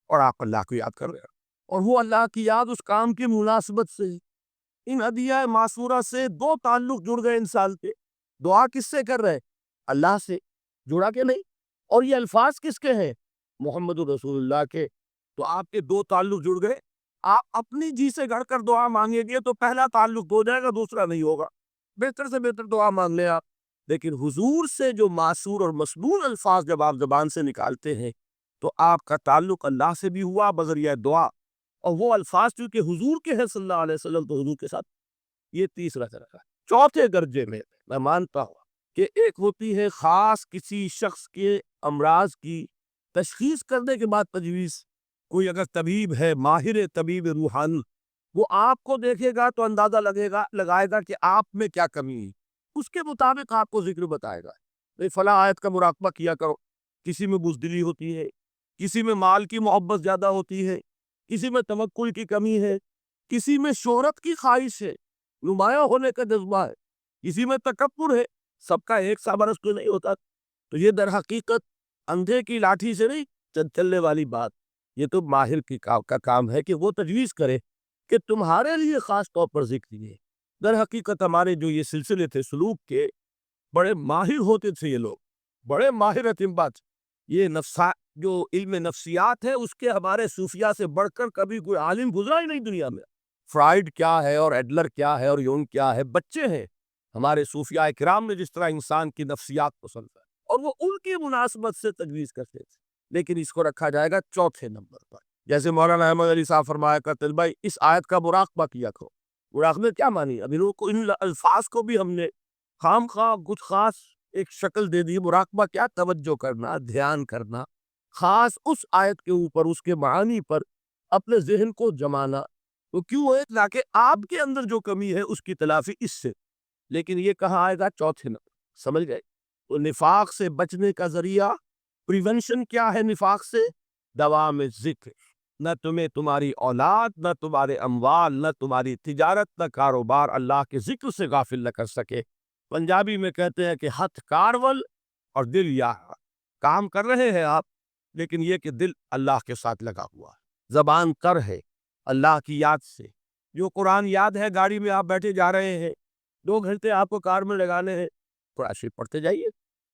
اور آپ اللہ کو یاد کر رہے ہیں، اور وہ اللہ کی یاد اس کام کی مناسبت سے۔ ان ادعیہ معصورہ سے دو تعلق جڑ گئے انسان کے۔ دعا کس سے کر رہے؟ اللہ سے، جڑا کہ نہیں؟ اور یہ الفاظ کس کے ہیں؟ محمد رسول اللہ کے۔ تو آپ کے دو تعلق جڑ گئے۔ آپ اپنی جی سے گھڑ کر دعا مانگیں گے تو پہلا تعلق ہو جائے گا، دوسرا نہیں ہوگا۔ بہتر سے بہتر دعا مانگ لیں آپ، لیکن حضور سے جو معصور اور مسنون الفاظ جب آپ زبان سے نکالتے ہیں تو آپ کا تعلق اللہ سے بھی ہوا بذریعہ دعا، اور وہ الفاظ چونکہ حضور کے ہیں صلی اللہ علیہ وسلم تو حضور کے ساتھ۔ یہ تیسرا طریقہ۔ چوتھے درجے میں مانتا ہوں کہ ایک ہوتی ہے خاص کسی شخص کے امراض کی تشخیص کرنے کے بعد تجویز۔ کوئی اگر طبیب ہے، ماہر طبیب روحانی، وہ آپ کو دیکھے گا تو اندازہ لگائے گا کہ آپ میں کیا کمی ہے، اس کے مطابق آپ کو ذکر بتائے گا۔ فلاں آیت کا مراقبہ کیا کرو۔ کسی میں بزدلی ہوتی ہے، کسی میں مال کی محبت زیادہ ہوتی ہے، کسی میں توکل کی کمی ہے، کسی میں شہرت کی خواہش ہے، نمایاں ہونے کا جذبہ ہے، کسی میں تکبر ہے۔ سب کا ایک سا برس تو نہیں ہوتا۔ تو یہ در حقیقت اندھے کی لاٹھی سے نہیں چلنے والی بات، یہ تو ماہر کا کام ہے کہ وہ تجویز کرے کہ تمہارے لیے خاص طور پر ذکر ہے۔ در حقیقت ہمارے جو یہ سلسلے تھے سلوک کے، بڑے ماہر ہوتے تھے یہ لوگ، بڑے ماہر اتمبا تھے۔ یہ جو علم نفسیات ہے اس کے ہمارے صوفیاء سے بڑھ کر کبھی کوئی عالم گزرا ہی نہیں دنیا میں۔ فرائیڈ کیا ہے اور ایڈلر کیا ہے اور یونگ کیا ہے، بچے ہیں ہمارے صوفیاء کرام نے جس طرح انسان کی نفسیات کو سمجھا، اور وہ ان کی مناسبت سے تجویز کرتے تھے۔ لیکن اس کو رکھا جائے گا چوتھے نمبر پر، جیسے مولانا احمد علی صاحب فرمایا کرتے بھائی اس آیت کا مراقبہ کیا کرو۔ مراقبہ کیا مانی؟ ابھی لوگوں کو ان الفاظ کو بھی ہم نے خام خواہ کچھ خاص ایک شکل دے دی۔ مراقبہ کیا؟ توجہ کرنا، دھیان کرنا، خاص اس آیت کے اوپر، اس کے معانی پر اپنے ذہن کو جمانا۔ تو کیوں ہے؟ تاکہ آپ کے اندر جو کمی ہے اس کی تلافی اس سے۔ لیکن یہ کہاں آئے گا؟ چوتھے نمبر، سمجھ گئے؟ تو نفاق سے بچنے کا ذریعہ، پریونشن کیا ہے نفاق سے؟ دوام ذکر۔ نہ تمہیں تمہاری اولاد، نہ تمہارے اموال، نہ تمہاری تجارت، نہ کاروبار اللہ کے ذکر سے غافل نہ کر سکے۔ پنجابی میں کہتے ہیں کہ ہتھ کارول اور دل یار۔ کام کر رہے ہیں آپ، لیکن یہ کہ دل اللہ کے ساتھ لگا ہوا ہے، زبان کر ہے اللہ کی یاد سے۔ جو قرآن یاد ہے، گاڑی میں آپ بیٹھے جا رہے ہیں، 2 گھنٹے آپ کو کار میں لگانے ہیں، قرآن شریف پڑھتے جائیے،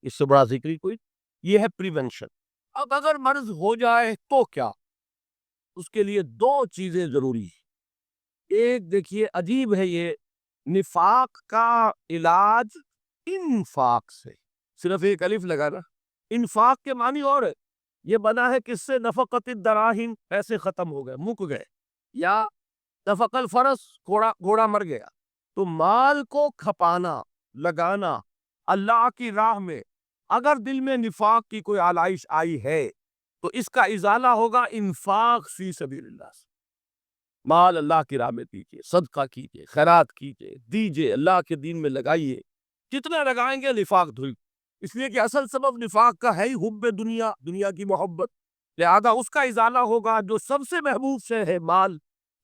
اس سے بڑا ذکری کوئی۔ یہ ہے پریونشن۔ اب اگر مرض ہو جائے تو کیا؟ اس کے لیے 2 چیزیں ضروری ہیں۔ ایک دیکھیے عجیب ہے، یہ نفاق کا علاج انفاق سے، صرف ایک الف لگانا۔ انفاق کے معنی اور ہے، یہ بنا ہے کس سے؟ نفقت الدراہم، پیسے ختم ہو گئے، مک گئے، یا نفق الفرس، گھوڑا مر گیا۔ تو مال کو کھپانا، لگانا اللہ کی راہ میں۔ اگر دل میں نفاق کی کوئی آلائش آئی ہے تو اس کا ازالہ ہوگا انفاق فی سبیل اللہ سے۔ مال اللہ کی راہ میں دیجیے، صدقہ کیجیے، خیرات کیجیے، دیجیے، اللہ کے دین میں لگائیے۔ جتنا لگائیں گے نفاق دھل، اس لیے کہ اصل سبب نفاق کا ہے ہی حب دنیا، دنیا کی محبت، لہذا اس کا ازالہ ہوگا جو سب سے محبوب سے ہے مال۔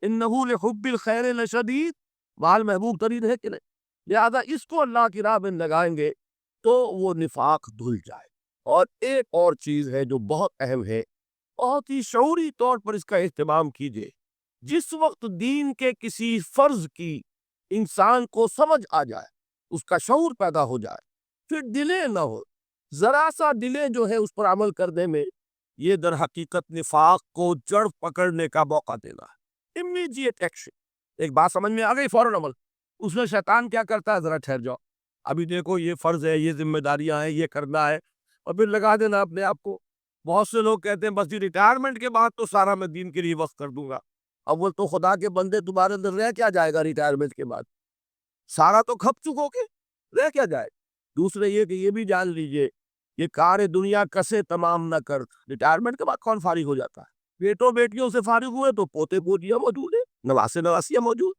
انہ لحب الخیر لشدید مال محبوب ترین ہے کہ نہیں؟ لہذا اس کو اللہ کی راہ میں لگائیں گے تو وہ نفاق دھل جائے۔ اور ایک اور چیز ہے جو بہت اہم ہے، بہت ہی شعوری طور پر اس کا اہتمام کیجیے۔ جس وقت دین کے کسی فرض کی انسان کو سمجھ آ جائے، اس کا شعور پیدا ہو جائے، پھر ڈیلے نہ ہو۔ ذرا سا ڈیلے جو ہے اس پر عمل کرنے میں، یہ در حقیقت نفاق کو جڑ پکڑنے کا موقع دینا ہے۔ امیڈیٹ ایکشن، ایک بات سمجھ میں آ گئی، فوراً عمل۔ اس میں شیطان کیا کرتا ہے، ذرا ٹھہر جاؤ، ابھی دیکھو یہ فرض ہے، یہ ذمہ داریاں ہیں، یہ کرنا ہے، اور پھر لگا دینا اپنے آپ کو۔ بہت سے لوگ کہتے ہیں بس یہ ریٹائرمنٹ کے بعد تو سارا میں دین کے لیے وقف کر دوں گا۔ اول تو خدا کے بندے تمہارے اندر رہ کیا جائے گا ریٹائرمنٹ کے بعد؟ سارا تو کھپ چکو گے، رہ کیا جائے؟ دوسرے یہ کہ یہ بھی جان لیجئے، یہ کار دنیا کسے تمام نہ کر، ریٹائرمنٹ کے بعد کون فارغ ہو جاتا ہے؟ بیٹوں بیٹیوں سے فارغ ہوئے تو پوتے پوتیاں موجود ہیں، نواسے نواسیاں موجود،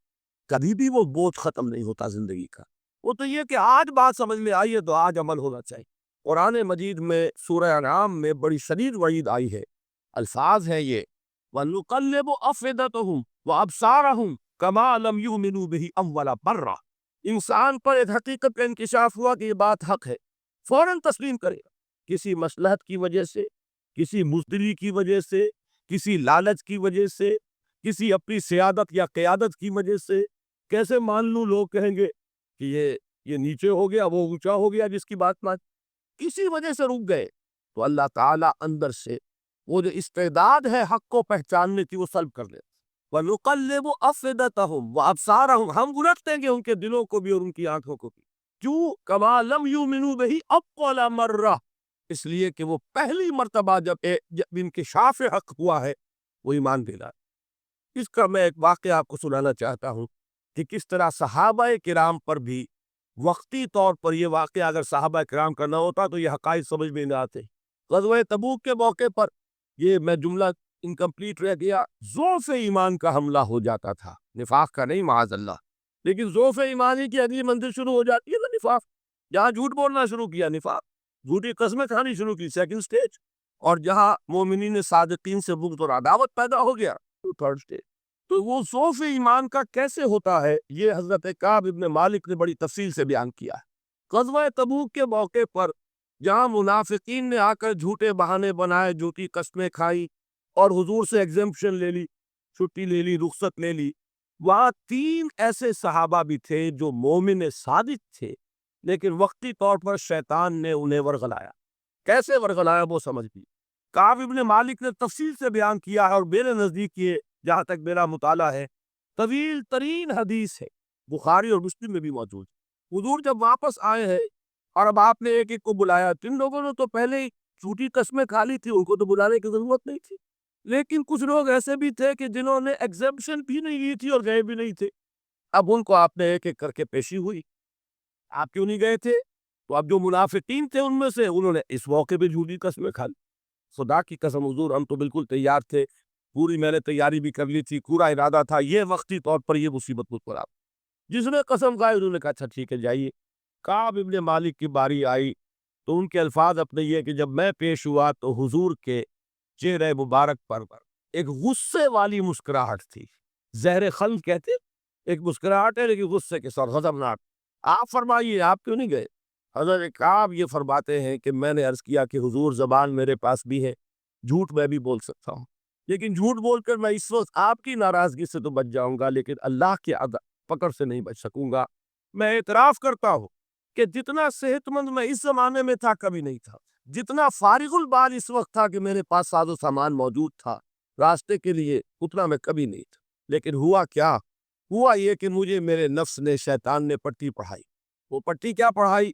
کبھی بھی وہ بوجھ ختم نہیں ہوتا زندگی کا۔ وہ تو یہ کہ آج بات سمجھ میں آئی ہے تو آج عمل ہونا چاہیے۔ قرآن مجید میں سورہ انعام میں بڑی شدید وعید آئی ہے، الفاظ ہیں یہ وَنُقَلِّبُ أَفْئِدَتَهُمْ وَأَبْصَارَهُمْ كَمَا لَمْ يُؤْمِنُوا بِهِ أَوَّلَ مَرَّةٍ۔ انسان پر ایک حقیقت کا انکشاف ہوا کہ یہ بات حق ہے، فوراً تسلیم کرے گا۔ کسی مصلحت کی وجہ سے، کسی مزدلی کی وجہ سے، کسی لالچ کی وجہ سے، کسی اپنی سیادت یا قیادت کی وجہ سے کیسے مان لوں؟ لوگ کہیں گے کہ یہ نیچے ہو گیا، وہ اونچا ہو گیا جس کی بات مان، کسی وجہ سے رک گئے تو اللہ تعالیٰ اندر سے وہ جو استعداد ہے حق کو پہچاننے کی وہ سلب کر لیتا۔ وَنُقَلِّبُ أَفْئِدَتَهُمْ وَأَبْصَارَهُمْ، ہم الٹ دیں گے ان کے دلوں کو بھی اور ان کی آنکھوں کو بھی۔ کیوں؟ كَمَا لَمْ يُؤْمِنُوا بِهِ أَوَّلَ مَرَّةٍ، اس لیے کہ وہ پہلی مرتبہ جب انکشاف حق ہوا ہے وہ ایمان دے رہا ہے۔ اس کا میں ایک واقعہ آپ کو سنانا چاہتا ہوں کہ کس طرح صحابہ کرام پر بھی وقتی طور پر یہ واقعہ اگر صحابہ کرام کا نہ ہوتا تو یہ حقائق سمجھ میں نہ آتے۔ غزوہ تبوک کے موقع پر یہ میں جملہ انکمپلیٹ رہ گیا، ضعف ایمان کا حملہ ہو جاتا تھا، نفاق کا نہیں معاذ اللہ، لیکن ضعف ایمانی کی اگلی منزل شروع ہو جاتی ہے نا نفاق۔ جہاں جھوٹ بولنا شروع کیا نفاق، جھوٹی قسمیں کھانی شروع کی سیکنڈ سٹیج، اور جہاں مومنین صادقین سے بغض اور عداوت پیدا ہو گیا تو تھرڈ سٹیج۔ تو وہ ضعف ایمان کا کیسے ہوتا ہے یہ حضرت کعب ابن مالک نے بڑی تفصیل سے بیان کیا ہے۔ غزوہ تبوک کے موقع پر جہاں منافقین نے آ کر جھوٹے بہانے بنائے، جھوٹی قسمیں کھائی اور حضور سے ایگزمپشن لے لی، چھٹی لے لی، رخصت لے لی، وہاں 3 ایسے صحابہ بھی تھے جو مومن صادق تھے، لیکن وقتی طور پر شیطان نے انہیں ورغلایا۔ کیسے ورغلایا وہ سمجھ لی۔ کعب ابن مالک نے تفصیل سے بیان کیا ہے، اور میرے نزدیک یہ جہاں تک میرا مطالعہ ہے طویل ترین حدیث ہے، بخاری اور مسلم میں بھی موجود ہے۔ حضور جب واپس آئے ہیں اور اب آپ نے ایک ایک کو بلایا، تین لوگوں نے تو پہلے ہی جھوٹی قسمیں کھا لی تھی، ان کو تو بلانے کی ضرورت نہیں تھی، لیکن کچھ لوگ ایسے بھی تھے کہ جنہوں نے ایگزمپشن بھی نہیں لی تھی اور گئے بھی نہیں تھے۔ اب ان کو آپ نے ایک ایک کر کے پیشی ہوئی، آپ کیوں نہیں گئے تھے؟ تو اب جو منافقین تھے ان میں سے انہوں نے اس موقع پہ جھوٹی قسمیں کھا لی۔ خدا کی قسم حضور ہم تو بالکل تیار تھے، پوری میں نے تیاری بھی کر لی تھی، پورا ارادہ تھا، یہ وقتی طور پر یہ مصیبت مجھ پر آ۔ جس نے قسم کھائی انہوں نے کہا اچھا ٹھیک ہے جائیے۔ کعب ابن مالک کی باری آئی تو ان کے الفاظ اپنے یہ کہ جب میں پیش ہوا تو حضور کے چہرے مبارک پر ایک غصے والی مسکراہٹ تھی، زہر خلد کہتے، ایک مسکراہٹ ہے لیکن غصے کے ساتھ، غضبناک۔ آپ فرمائیے آپ کیوں نہیں گئے؟ حضرت کعب یہ فرماتے ہیں کہ میں نے عرض کیا کہ حضور زبان میرے پاس بھی ہے، جھوٹ میں بھی بول سکتا ہوں، لیکن جھوٹ بول کر میں اس وقت آپ کی ناراضگی سے تو بچ جاؤں گا لیکن اللہ کے پکڑ سے نہیں بچ سکوں گا۔ میں اعتراف کرتا ہوں کہ جتنا صحت مند میں اس زمانے میں تھا کبھی نہیں تھا، جتنا فارغ البال اس وقت تھا کہ میرے پاس ساز و سامان موجود تھا راستے کے لیے، اتنا میں کبھی نہیں تھا۔ لیکن ہوا کیا؟ ہوا یہ کہ مجھے میرے نفس نے، شیطان نے پٹی پڑھائی۔ وہ پٹی کیا پڑھائی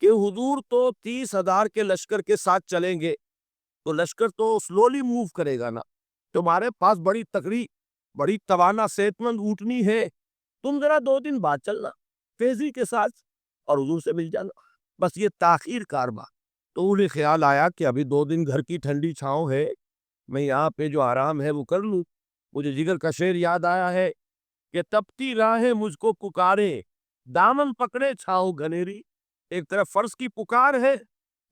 کہ حضور تو 30,000 کے لشکر کے ساتھ چلیں گے تو لشکر تو سلولی موو کرے گا نا، تمہارے پاس بڑی تکڑی، بڑی توانا صحت مند اونٹنی ہے، تم ذرا 2 دن بعد چلنا تیزی کے ساتھ اور حضور سے مل جانا، بس یہ تاخیر کارواں۔ تو انہیں خیال آیا کہ ابھی 2 دن گھر کی ٹھنڈی چھاؤں ہے، میں یہاں پہ جو آرام ہے وہ کر لوں۔ مجھے جگر کا شعر یاد آیا ہے کہ تپتی راہیں مجھ کو پکارے، دامن پکڑے چھاؤں گھنیری۔ ایک طرف فرض کی پکار ہے،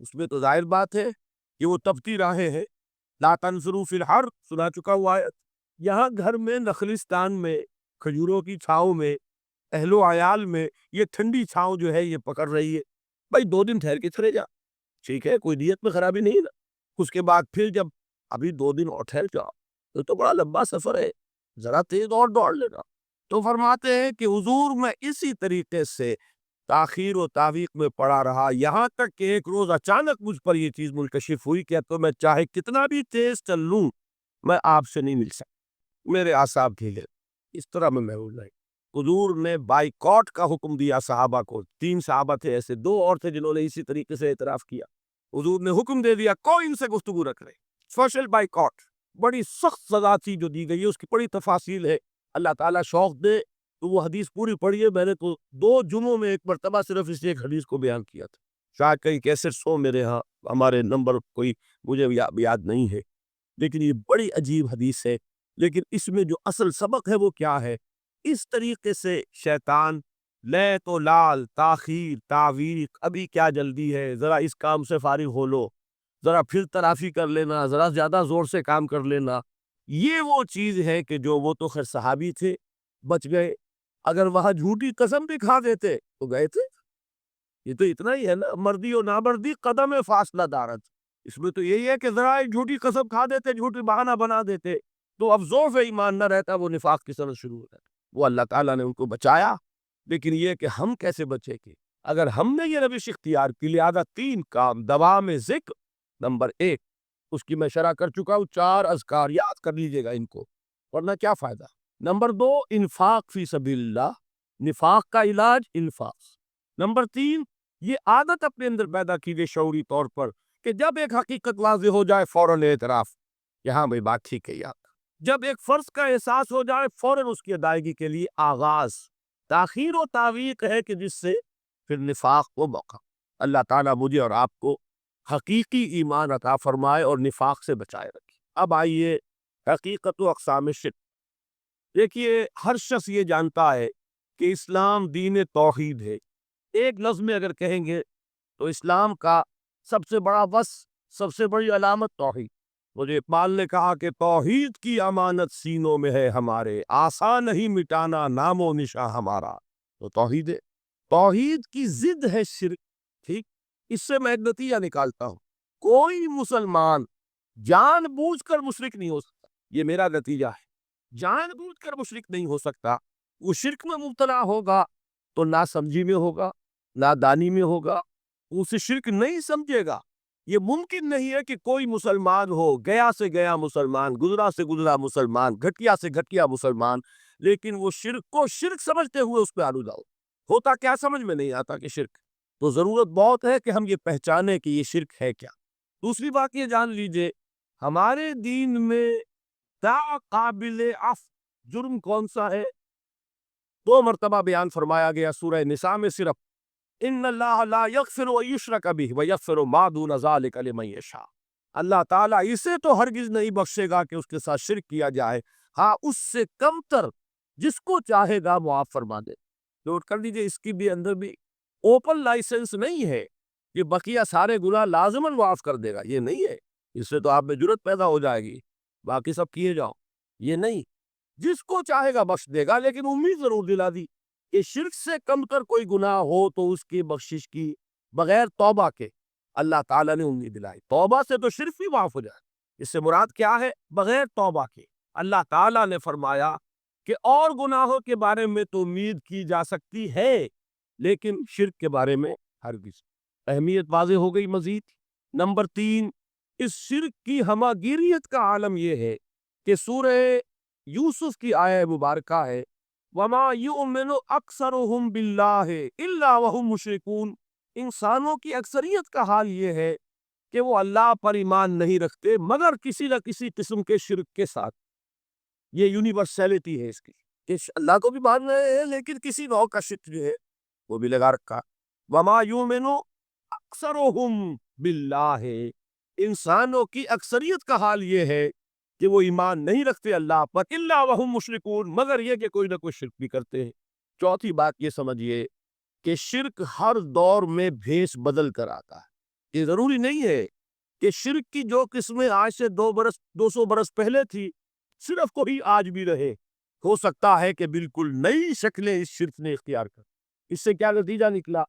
اس میں تو ظاہر بات ہے کہ وہ تپتی راہیں ہیں، لا تنظروا فی الحر سنا چکا ہوا آیت۔ یہاں گھر میں نخلستان میں کھجوروں کی چھاؤں میں اہل و عیال میں یہ ٹھنڈی چھاؤں جو ہے یہ پکڑ رہی ہے، بھائی 2 دن ٹھہر کے چلے جا، ٹھیک ہے، کوئی نیت میں خرابی نہیں نا۔ اس کے بعد پھر جب ابھی 2 دن اور ٹھہر جاؤ تو بڑا لمبا سفر ہے، ذرا تیز اور دوڑ لینا۔ تو فرماتے ہیں کہ حضور میں اسی طریقے سے تاخیر و تعویق میں پڑا رہا، یہاں تک کہ ایک روز اچانک مجھ پر یہ چیز منکشف ہوئی کہ تو میں چاہے کتنا بھی تیز چل لوں میں آپ سے نہیں مل سکتا، میرے اعصاب ڈھیلے، اس طرح میں محفوظ نہیں۔ حضور نے بائیکاٹ کا حکم دیا صحابہ کو، 3 صحابہ تھے ایسے، 2 اور تھے جنہوں نے اسی طریقے سے اعتراف کیا۔ حضور نے حکم دے دیا کوئی ان سے گفتگو نہ کرے، سوشل بائیکاٹ، بڑی سخت سزا تھی جو دی گئی ہے، اس کی بڑی تفاصیل ہے، اللہ تعالیٰ شوق دے تو وہ حدیث پوری پڑھی ہے، میں نے تو 2 جمعوں میں ایک مرتبہ صرف اس ایک حدیث کو بیان کیا تھا، شاید کئی کیسٹس ہو میرے ہاں، ہمارے نمبر کوئی مجھے یاد نہیں ہے، لیکن یہ بڑی عجیب حدیث ہے۔ لیکن اس میں جو اصل سبق ہے وہ کیا ہے؟ اس طریقے سے شیطان لے تو لال، تاخیر، تعویق، ابھی کیا جلدی ہے، ذرا اس کام سے فارغ ہو لو، ذرا پھر تلافی کر لینا، ذرا زیادہ زور سے کام کر لینا، یہ وہ چیز ہے کہ جو وہ تو خیر صحابی تھے، بچ گئے، اگر وہاں جھوٹی قسم بھی کھا دیتے تو گئے تھے۔ یہ تو اتنا ہی ہے نا، مردی و نامردی قدم فاصلہ دارت، اس میں تو یہی ہے کہ ذرا ایک جھوٹی قسم کھا دیتے، جھوٹی بہانہ بنا دیتے تو اب ضعف ایمان نہ رہتا، وہ نفاق کی طرف شروع ہو جاتا۔ وہ اللہ تعالیٰ نے ان کو بچایا، لیکن یہ کہ ہم کیسے بچے گے؟ اگر ہم نے یہ روش اختیار کی، لہذا 3 کام، دوام ذکر نمبر 1، اس کی میں شرح کر چکا ہوں، 4 اذکار یاد کر لیجئے گا ان کو، ورنہ کیا فائدہ۔ نمبر 2، انفاق فی سبیل اللہ، نفاق کا علاج انفاق۔ نمبر 3، یہ عادت اپنے اندر پیدا کیجئے شعوری طور پر کہ جب ایک حقیقت واضح ہو جائے فوراً اعتراف، کہ ہاں بھئی بات ٹھیک ہے یار، جب ایک فرض کا احساس ہو جائے فوراً اس کی ادائیگی کے لیے آغاز۔ تاخیر و تعویق ہے کہ جس سے پھر نفاق کو موقع۔ اللہ تعالیٰ مجھے اور آپ کو حقیقی ایمان عطا فرمائے اور نفاق سے بچائے رکھے۔ اب آئیے حقیقت و اقسام شرک۔ دیکھیے، ہر شخص یہ جانتا ہے کہ اسلام دین توحید ہے، ایک لفظ میں اگر کہیں گے تو اسلام کا سب سے بڑا وصف، سب سے بڑی علامت توحید۔ مجھے اقبال نے کہا کہ توحید کی امانت سینوں میں ہے ہمارے، آسان نہیں مٹانا نام و نشاں ہمارا۔ تو توحید ہے، توحید کی ضد ہے شرک، ٹھیک؟ اس سے میں ایک نتیجہ نکالتا ہوں، کوئی مسلمان جان بوجھ کر مشرک نہیں ہو سکتا، یہ میرا نتیجہ ہے، جان بوجھ کر مشرک نہیں ہو سکتا۔ وہ شرک میں مبتلا ہوگا تو ناسمجھی میں ہوگا، نادانی میں ہوگا، اسے شرک نہیں سمجھے گا۔ یہ ممکن نہیں ہے کہ کوئی مسلمان ہو، گیا سے گیا مسلمان، گزرا سے گزرا مسلمان، گھٹیا سے گھٹیا مسلمان، لیکن وہ شرک کو شرک سمجھتے ہوئے اس پہ آلودہ ہو۔ ہوتا کیا سمجھ میں نہیں آتا کہ شرک، تو ضرورت بہت ہے کہ ہم یہ پہچانیں کہ یہ شرک ہے کیا۔ دوسری بات یہ جان لیجئے، ہمارے دین میں تا قابل عفو جرم کون سا ہے؟ 2 مرتبہ بیان فرمایا گیا سورہ نساء میں صرف، ان اللہ لا یغفر ان یشرک بہ ویغفر ما دون ذلک لمن یشاء۔ اللہ تعالیٰ اسے تو ہرگز نہیں بخشے گا کہ اس کے ساتھ شرک کیا جائے، ہاں اس سے کم تر جس کو چاہے گا معاف فرما دے۔ نوٹ کر لیجئے، اس کی بھی اندر بھی اوپن لائسنس نہیں ہے کہ بقیہ سارے گناہ لازماً معاف کر دے گا، یہ نہیں ہے، اس سے تو آپ میں جرت پیدا ہو جائے گی، باقی سب کیے جاؤ، یہ نہیں، جس کو چاہے گا بخش دے گا، لیکن امید ضرور دلا دی کہ شرک سے کم تر کوئی گناہ ہو تو اس کی بخشش کی بغیر توبہ کے اللہ تعالیٰ نے امید دلائی۔ توبہ سے تو شرک بھی معاف ہو جائے، اس سے مراد کیا ہے؟ بغیر توبہ کے اللہ تعالیٰ نے فرمایا کہ اور گناہوں کے بارے میں تو امید کی جا سکتی ہے لیکن شرک کے بارے میں ہرگز۔ اہمیت واضح ہو گئی مزید۔ نمبر 3، اس شرک کی ہماگیریت کا عالم یہ ہے کہ سورہ یوسف کی آیہ مبارکہ ہے وَمَا يُؤْمِنُ أَكْثَرُهُمْ بِاللَّهِ إِلَّا وَهُمْ مُشْرِكُونَ۔ انسانوں کی اکثریت کا حال یہ ہے کہ وہ اللہ پر ایمان نہیں رکھتے مگر کسی نہ کسی قسم کے شرک کے ساتھ۔ یہ یونیورسلٹی ہے اس کی کہ اللہ کو بھی مان رہے ہیں لیکن کسی نوع کا شرک جو ہے وہ بھی لگا رکھا۔ وَمَا يُؤْمِنُ أَكْثَرُهُمْ بِاللَّهِ، انسانوں کی اکثریت کا حال یہ ہے کہ وہ ایمان نہیں رکھتے اللہ پر، الا وہم مشرکون، مگر یہ کہ کوئی نہ کوئی شرک بھی کرتے ہیں۔ چوتھی بات یہ سمجھیے کہ شرک ہر دور میں بھیس بدل کر آتا ہے، یہ ضروری نہیں ہے کہ شرک کی جو قسمیں آج سے 200 برس پہلے تھی صرف کوئی آج بھی رہے۔ ہو سکتا ہے کہ بالکل نئی شکلیں اس شرک نے اختیار کر. اس سے کیا نتیجہ نکلا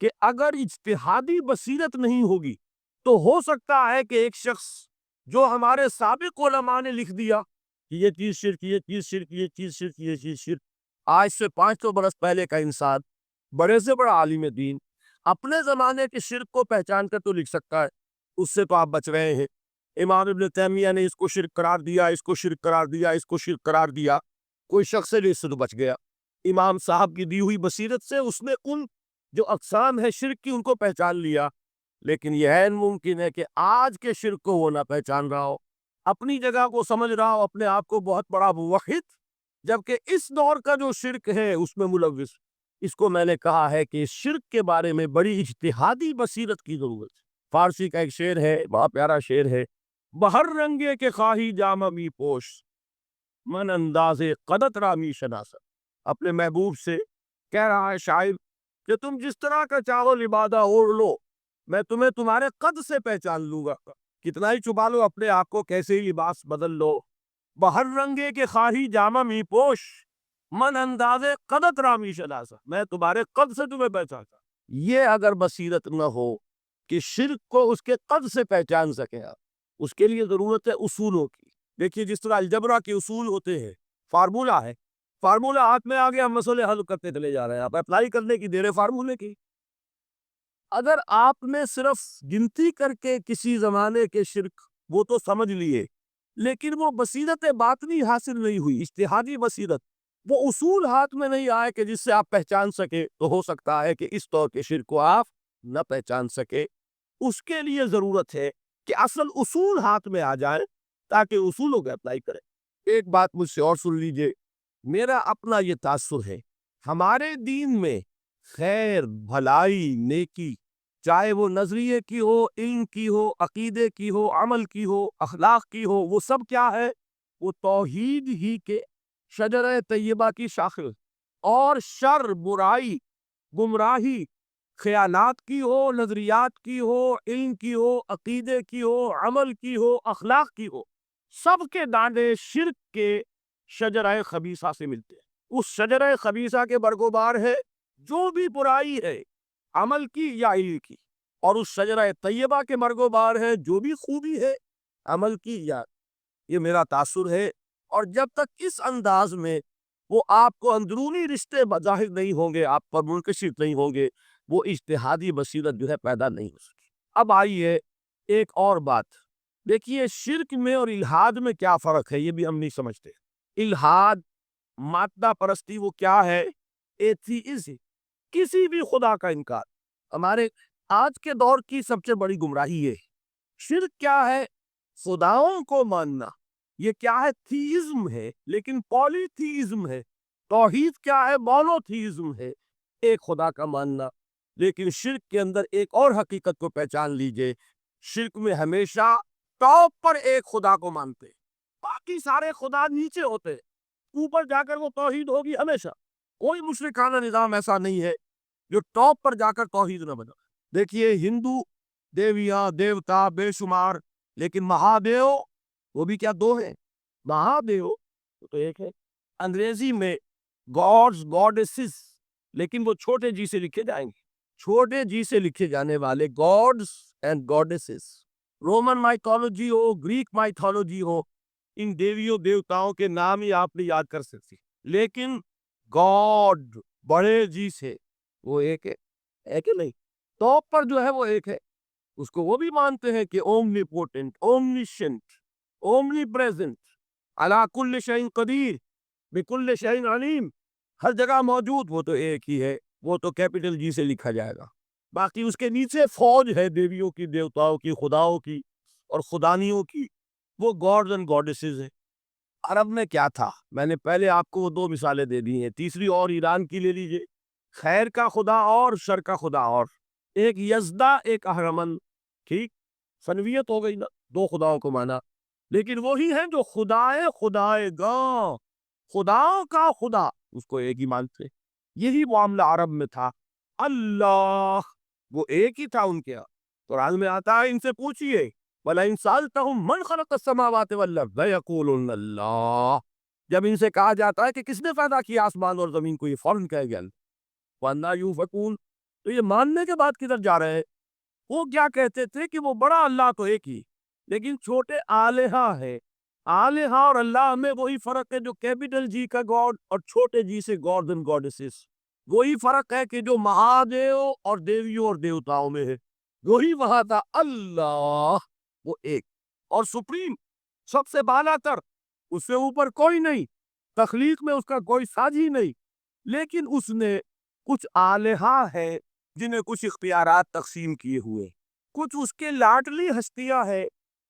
کہ اگر اجتہادی بصیرت نہیں ہوگی تو ہو سکتا ہے کہ ایک شخص جو ہمارے سابق علماء نے لکھ دیا کہ یہ چیز شرک، یہ چیز شرک، یہ چیز شرک، یہ چیز شرک، آج سے 500 برس پہلے کا انسان بڑے سے بڑا عالم دین اپنے زمانے کے شرک کو پہچان کر تو لکھ سکتا ہے. اس سے تو آپ بچ رہے ہیں. امام ابن تیمیہ نے اس کو شرک قرار دیا، اس کو شرک قرار دیا، اس کو شرک قرار دیا. کوئی شخص ہے جو اس سے تو بچ گیا. امام صاحب کی دی ہوئی بصیرت سے اس نے ان جو اقسام ہے شرک کی ان کو پہچان لیا. لیکن یہ ہے ممکن ہے کہ آج کے شرک کو وہ نہ پہچان رہا ہو، اپنی جگہ کو سمجھ رہا ہو اپنے آپ کو بہت بڑا موحد، جبکہ اس دور کا جو شرک ہے اس میں ملوث. اس کو میں نے کہا ہے کہ اس شرک کے بارے میں بڑی اجتہادی بصیرت کی ضرورت ہے. فارسی کا ایک شعر ہے، بہت پیارا شعر ہے. بہر رنگے کے خواہی جامہ می پوش، من انداز قدت رامی شناسا. اپنے محبوب سے کہہ رہا ہے شاعر کہ تم جس طرح کا چاہو لبادہ اوڑھ لو، میں تمہیں تمہارے قد سے پہچان لوں گا. کتنا ہی چھپا لو اپنے آپ کو، کیسے ہی لباس بدل لو. بہر رنگے کے خواہی جامہ می پوش، من انداز قدت رامی شناسا. میں تمہارے قد سے تمہیں پہچانتا. یہ اگر بصیرت نہ ہو کہ شرک کو اس کے قد سے پہچان سکے آپ، اس کے لیے ضرورت ہے اصولوں کی. دیکھیے جس طرح الجبرا کے اصول ہوتے ہیں، فارمولہ ہے، فارمولہ ہاتھ میں آگے ہم مسئلے حل کرتے چلے جا رہے ہیں. آپ اپلائی کرنے کی دیر ہے فارمولے کی. اگر آپ نے صرف گنتی کر کے کسی زمانے کے شرک وہ تو سمجھ لیے، لیکن وہ بصیرت باطنی حاصل نہیں ہوئی، اجتہادی بصیرت، وہ اصول ہاتھ میں نہیں آئے کہ جس سے آپ پہچان سکے، تو ہو سکتا ہے کہ اس طور کے شرک کو آپ نہ پہچان سکے. اس کے لیے ضرورت ہے کہ اصل اصول ہاتھ میں آ جائیں تاکہ اصولوں کو اپلائی کریں. ایک بات مجھ سے اور سن لیجئے، میرا اپنا یہ تاثر ہے ہمارے دین میں خیر، بھلائی، نیکی، چاہے وہ نظریے کی ہو، علم کی ہو، عقیدے کی ہو، عمل کی ہو، اخلاق کی ہو، وہ سب کیا ہے؟ وہ توحید ہی کے شجرہ طیبہ کی شاخل. اور شر، برائی، گمراہی، خیالات کی ہو، نظریات کی ہو، علم کی ہو، عقیدے کی ہو، عمل کی ہو، اخلاق کی ہو، سب کے دانے شرک کے شجرہ خبیثہ سے ملتے ہیں. اس شجرہ خبیثہ کے برگوبار ہے جو بھی برائی ہے، عمل کی یا علم کی، اور اس شجرہ طیبہ کے برگوبار ہے جو بھی خوبی ہے، عمل کی یا. یہ میرا تاثر ہے. اور جب تک اس انداز میں وہ آپ کو اندرونی رشتے ظاہر نہیں ہوں گے، آپ پر منکشف نہیں ہوں گے، وہ اجتہادی بصیرت جو ہے پیدا نہیں ہو سکتی. اب آئیے ایک اور بات دیکھیے، شرک میں اور الحاد میں کیا فرق ہے یہ بھی ہم نہیں سمجھتے. الحاد، مادہ پرستی، وہ کیا ہے؟ ایتھیزم، کسی بھی خدا کا انکار. ہمارے آج کے دور کی سب سے بڑی گمراہی یہ ہے. شرک کیا ہے؟ خداؤں کو ماننا. یہ کیا ہے؟ تھیزم ہے، لیکن پولی تھیزم ہے. توحید کیا ہے؟ مونو تھیزم ہے، ایک خدا کا ماننا. لیکن شرک کے اندر ایک اور حقیقت کو پہچان لیجئے، شرک میں ہمیشہ ٹاپ پر ایک خدا کو مانتے، باقی سارے خدا نیچے ہوتے، اوپر جا کر وہ توحید ہوگی ہمیشہ. کوئی مشرکانہ نظام ایسا نہیں ہے جو ٹاپ پر جا کر توحید نہ بنا. دیکھیے ہندو دیویاں، دیوتا بے شمار، لیکن مہادیو وہ بھی کیا دو ہیں؟ مہادیو تو ایک ہے. انگریزی میں گاڈز، گاڈیسز، لیکن وہ چھوٹے جی سے لکھے جائیں گے. چھوٹے جی سے لکھے جانے والے gods and goddesses, Roman mythology ہو، گریک مائتھولوجی ہو، ان دیویوں دیوتاؤں کے نام ہی آپ نے یاد کر سکتے، لیکن گاڈ بڑے جی سے وہ ایک ہے کہ نہیں؟ ٹاپ پر جو ہے وہ ایک ہے. اس کو وہ بھی مانتے ہیں کہ اومنی پوٹنٹ، اومنیشنٹ، اومنی پریزنٹ، علی کل شیء قدیر، بکل شیء علیم، ہر جگہ موجود، وہ تو ایک ہی ہے. وہ تو کیپٹل جی سے لکھا جائے گا. باقی اس کے نیچے فوج ہے دیویوں کی، دیوتاؤں کی، خداؤں کی اور خدانیوں کی، وہ گاڈز اینڈ گاڈیسز ہے. عرب میں کیا تھا؟ میں نے پہلے آپ کو وہ دو مثالیں دے دی ہیں، تیسری اور ایران کی لے لیجئے. خیر کا خدا اور شر کا خدا اور، ایک یزدہ، ایک اہرمن. ٹھیک، فنویت ہو گئی نا، دو خداؤں کو مانا. لیکن وہی ہیں جو خدائے گاں، خداؤں کا خدا، اس کو ایک ہی مانتے. یہی معاملہ عرب میں تھا. اللہ وہ ایک ہی تھا ان کے یہاں. قرآن میں آتا ہے ان سے پوچھئے وَلَئِن سَأَلْتَهُم مَّنْ خَلَقَ السَّمَاوَاتِ وَالْأَرْضَ لَيَقُولُنَّ اللَّهُ. جب ان سے کہا جاتا ہے کہ کس نے پیدا کیا آسمان اور زمین کو، یہ فوراً کہہ گیا وَأَنَّىٰ يُؤْفَكُونَ، تو یہ ماننے کے بعد کدھر جا رہے ہیں؟ وہ کیا کہتے تھے کہ وہ بڑا اللہ تو ایک ہی، لیکن چھوٹے آلہہ ہے۔ آلہہ اور اللہ میں وہی فرق ہے جو کیپٹل جی کا گاڈ اور چھوٹے جی سے گاڈز اینڈ گاڈیسز، وہی فرق ہے کہ جو مہادیو اور دیویوں اور دیوتاؤں میں ہے، وہی وہاں تھا اللہ، وہ ایک اور سپریم، سب سے بالا تر، اس سے اوپر کوئی نہیں، تخلیق میں اس کا کوئی ساجی نہیں، لیکن اس نے کچھ آلہہ ہے جنہیں کچھ اختیارات تقسیم کیے ہوئے، کچھ اس کے لاڈلی ہستیاں ہے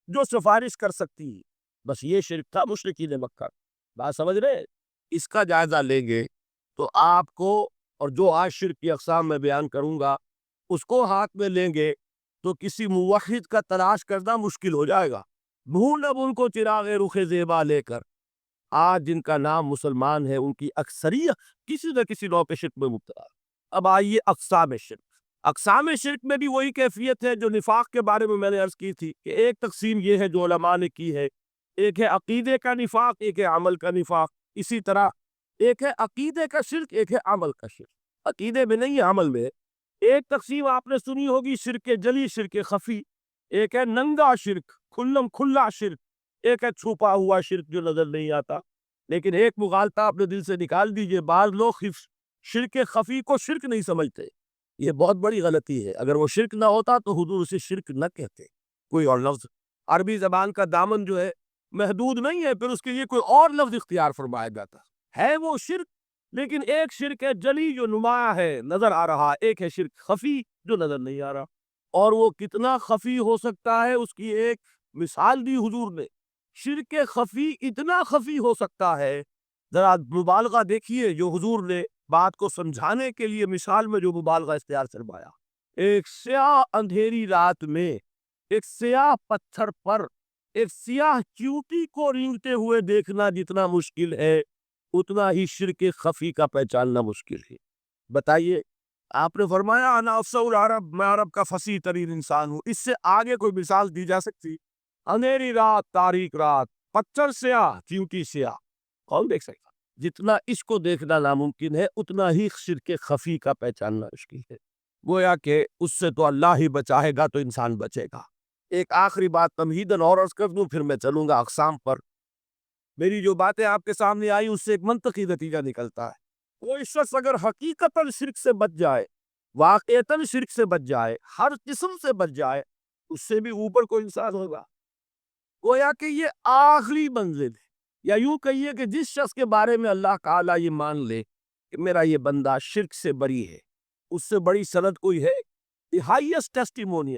جو سفارش کر سکتی ہیں۔ بس یہ شرک تھا مشرکین مکہ۔ بات سمجھ رہے؟ اس کا جائزہ لیں گے تو آپ کو، اور جو آج شرک کی اقسام میں بیان کروں گا اس کو ہاتھ میں لیں گے تو کسی موحد کا تلاش کرنا مشکل ہو جائے گا۔ ڈھونڈ اب ان کو چراغ رخ زیبا لے کر، آج جن کا نام مسلمان ہے ان کی اکثریت کسی نہ کسی نوع پہ شرک میں مبتلا ہے۔ اب آئیے اقسام شرک۔ اقسام شرک میں بھی وہی کیفیت ہے جو نفاق کے بارے میں نے عرض کی تھی کہ ایک تقسیم یہ ہے جو علماء نے کی ہے، ایک ہے عقیدے کا نفاق، ایک ہے عمل کا نفاق۔ اسی طرح ایک ہے عقیدے کا شرک، ایک ہے عمل کا شرک۔ عقیدے میں نہیں ہے، عمل میں ہے۔ ایک تقسیم آپ نے سنی ہوگی شرک جلی، شرک خفی، ایک ہے ننگا شرک، کھلم کھلا شرک، ایک ہے چھپا ہوا شرک جو نظر نہیں آتا۔ لیکن ایک مغالطہ اپنے دل سے نکال دیجئے، بعض لوگ شرک خفی کو شرک نہیں سمجھتے، یہ بہت بڑی غلطی ہے۔ اگر وہ شرک نہ ہوتا تو حضور اسے شرک نہ کہتے، کوئی اور لفظ۔ عربی زبان کا دامن جو ہے محدود نہیں ہے، پھر اس کے لیے کوئی اور لفظ اختیار فرمایا جاتا ہے وہ شرک۔ لیکن ایک شرک ہے جلی جو نمایاں ہے، نظر آ رہا، ایک ہے شرک خفی جو نظر نہیں آ رہا، اور وہ کتنا خفی ہو سکتا ہے اس کی ایک مثال دی حضور نے۔ شرک خفی اتنا خفی ہو سکتا ہے، ذرا مبالغہ دیکھیے جو حضور نے بات کو سمجھانے کے لیے مثال میں جو مبالغہ اختیار فرمایا۔ ایک سیاہ اندھیری رات میں ایک سیاہ پتھر پر ایک سیاہ چیونٹی کو رینگتے ہوئے دیکھنا جتنا مشکل ہے، اتنا ہی شرک خفی کا پہچاننا مشکل ہے۔ بتائیے، آپ نے فرمایا انا افصح العرب، میں عرب کا فصیح ترین انسان ہوں، اس سے آگے کوئی مثال دی جا سکتی؟ اندھیری رات، تاریک رات، پتھر سیاہ، چیونٹی سیاہ، کون دیکھ سکتا؟ جتنا اس کو دیکھنا ناممکن ہے اتنا ہی شرک خفی کا پہچاننا مشکل ہے۔ گویا کہ اس سے تو اللہ ہی بچائے گا تو انسان بچے گا۔ ایک آخری بات تمہیداً اور عرض کر دوں، پھر میں چلوں گا اقسام پر۔ میری جو باتیں آپ کے سامنے آئی اس سے ایک منطقی نتیجہ نکلتا ہے، کوئی شخص اگر حقیقتاً شرک سے بچ جائے، واقعتاً شرک سے بچ جائے، ہر قسم سے بچ جائے، اس سے بھی اوپر کوئی انسان ہوگا۔ گویا کہ یہ آخری منزل ہے، یا یوں کہیے کہ جس شخص کے بارے میں اللہ تعالیٰ یہ مان لے کہ میرا یہ بندہ شرک سے بری ہے، اس سے بڑی سند کوئی ہے؟ دی ہائیسٹ ٹیسٹیمونیل،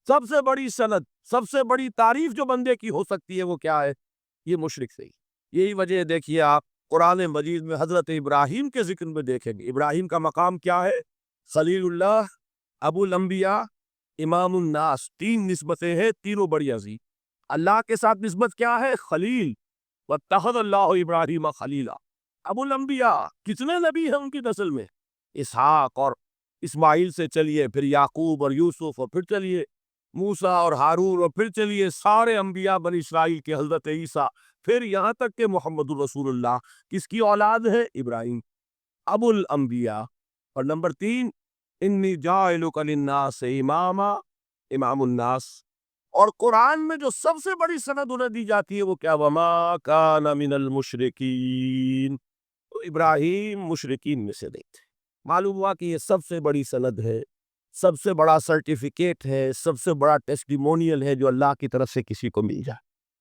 سب سے بڑی سند، سب سے بڑی تعریف جو بندے کی ہو سکتی ہے وہ کیا ہے؟ یہ مشرک سے ہی۔ یہی وجہ دیکھیے آپ قرآن مجید میں حضرت ابراہیم کے ذکر میں دیکھیں گے، ابراہیم کا مقام کیا ہے؟ خلیل اللہ، ابو الانبیاء، امام الناس، تین نسبتیں ہیں، تینوں بڑی عظیم۔ اللہ کے ساتھ نسبت کیا ہے؟ خلیل، وَاتَّخَذَ اللَّهُ إِبْرَاهِيمَ خَلِيلًا۔ ابو الانبیاء، کتنے نبی ہیں ان کی نسل میں؟ اسحاق اور اسماعیل سے چلیے، پھر یعقوب اور یوسف، اور پھر چلیے موسیٰ اور ہارون، اور پھر چلیے سارے انبیاء بنی اسرائیل کے حضرت عیسیٰ، پھر یہاں تک کہ محمد الرسول اللہ کس کی اولاد ہے؟ ابراہیم، ابو الانبیاء۔ اور نمبر 3، انی جاعلک للناس اماما، امام الناس۔ اور قرآن میں جو سب سے بڑی سند انہیں دی جاتی ہے وہ کیا؟ وما کان من المشرکین، تو ابراہیم مشرکین میں سے نہیں تھے۔ معلوم ہوا کہ یہ سب سے بڑی سند ہے، سب سے بڑا سرٹیفکیٹ ہے، سب سے بڑا ٹیسٹیمونیل ہے جو اللہ کی طرف سے کسی کو مل جائے۔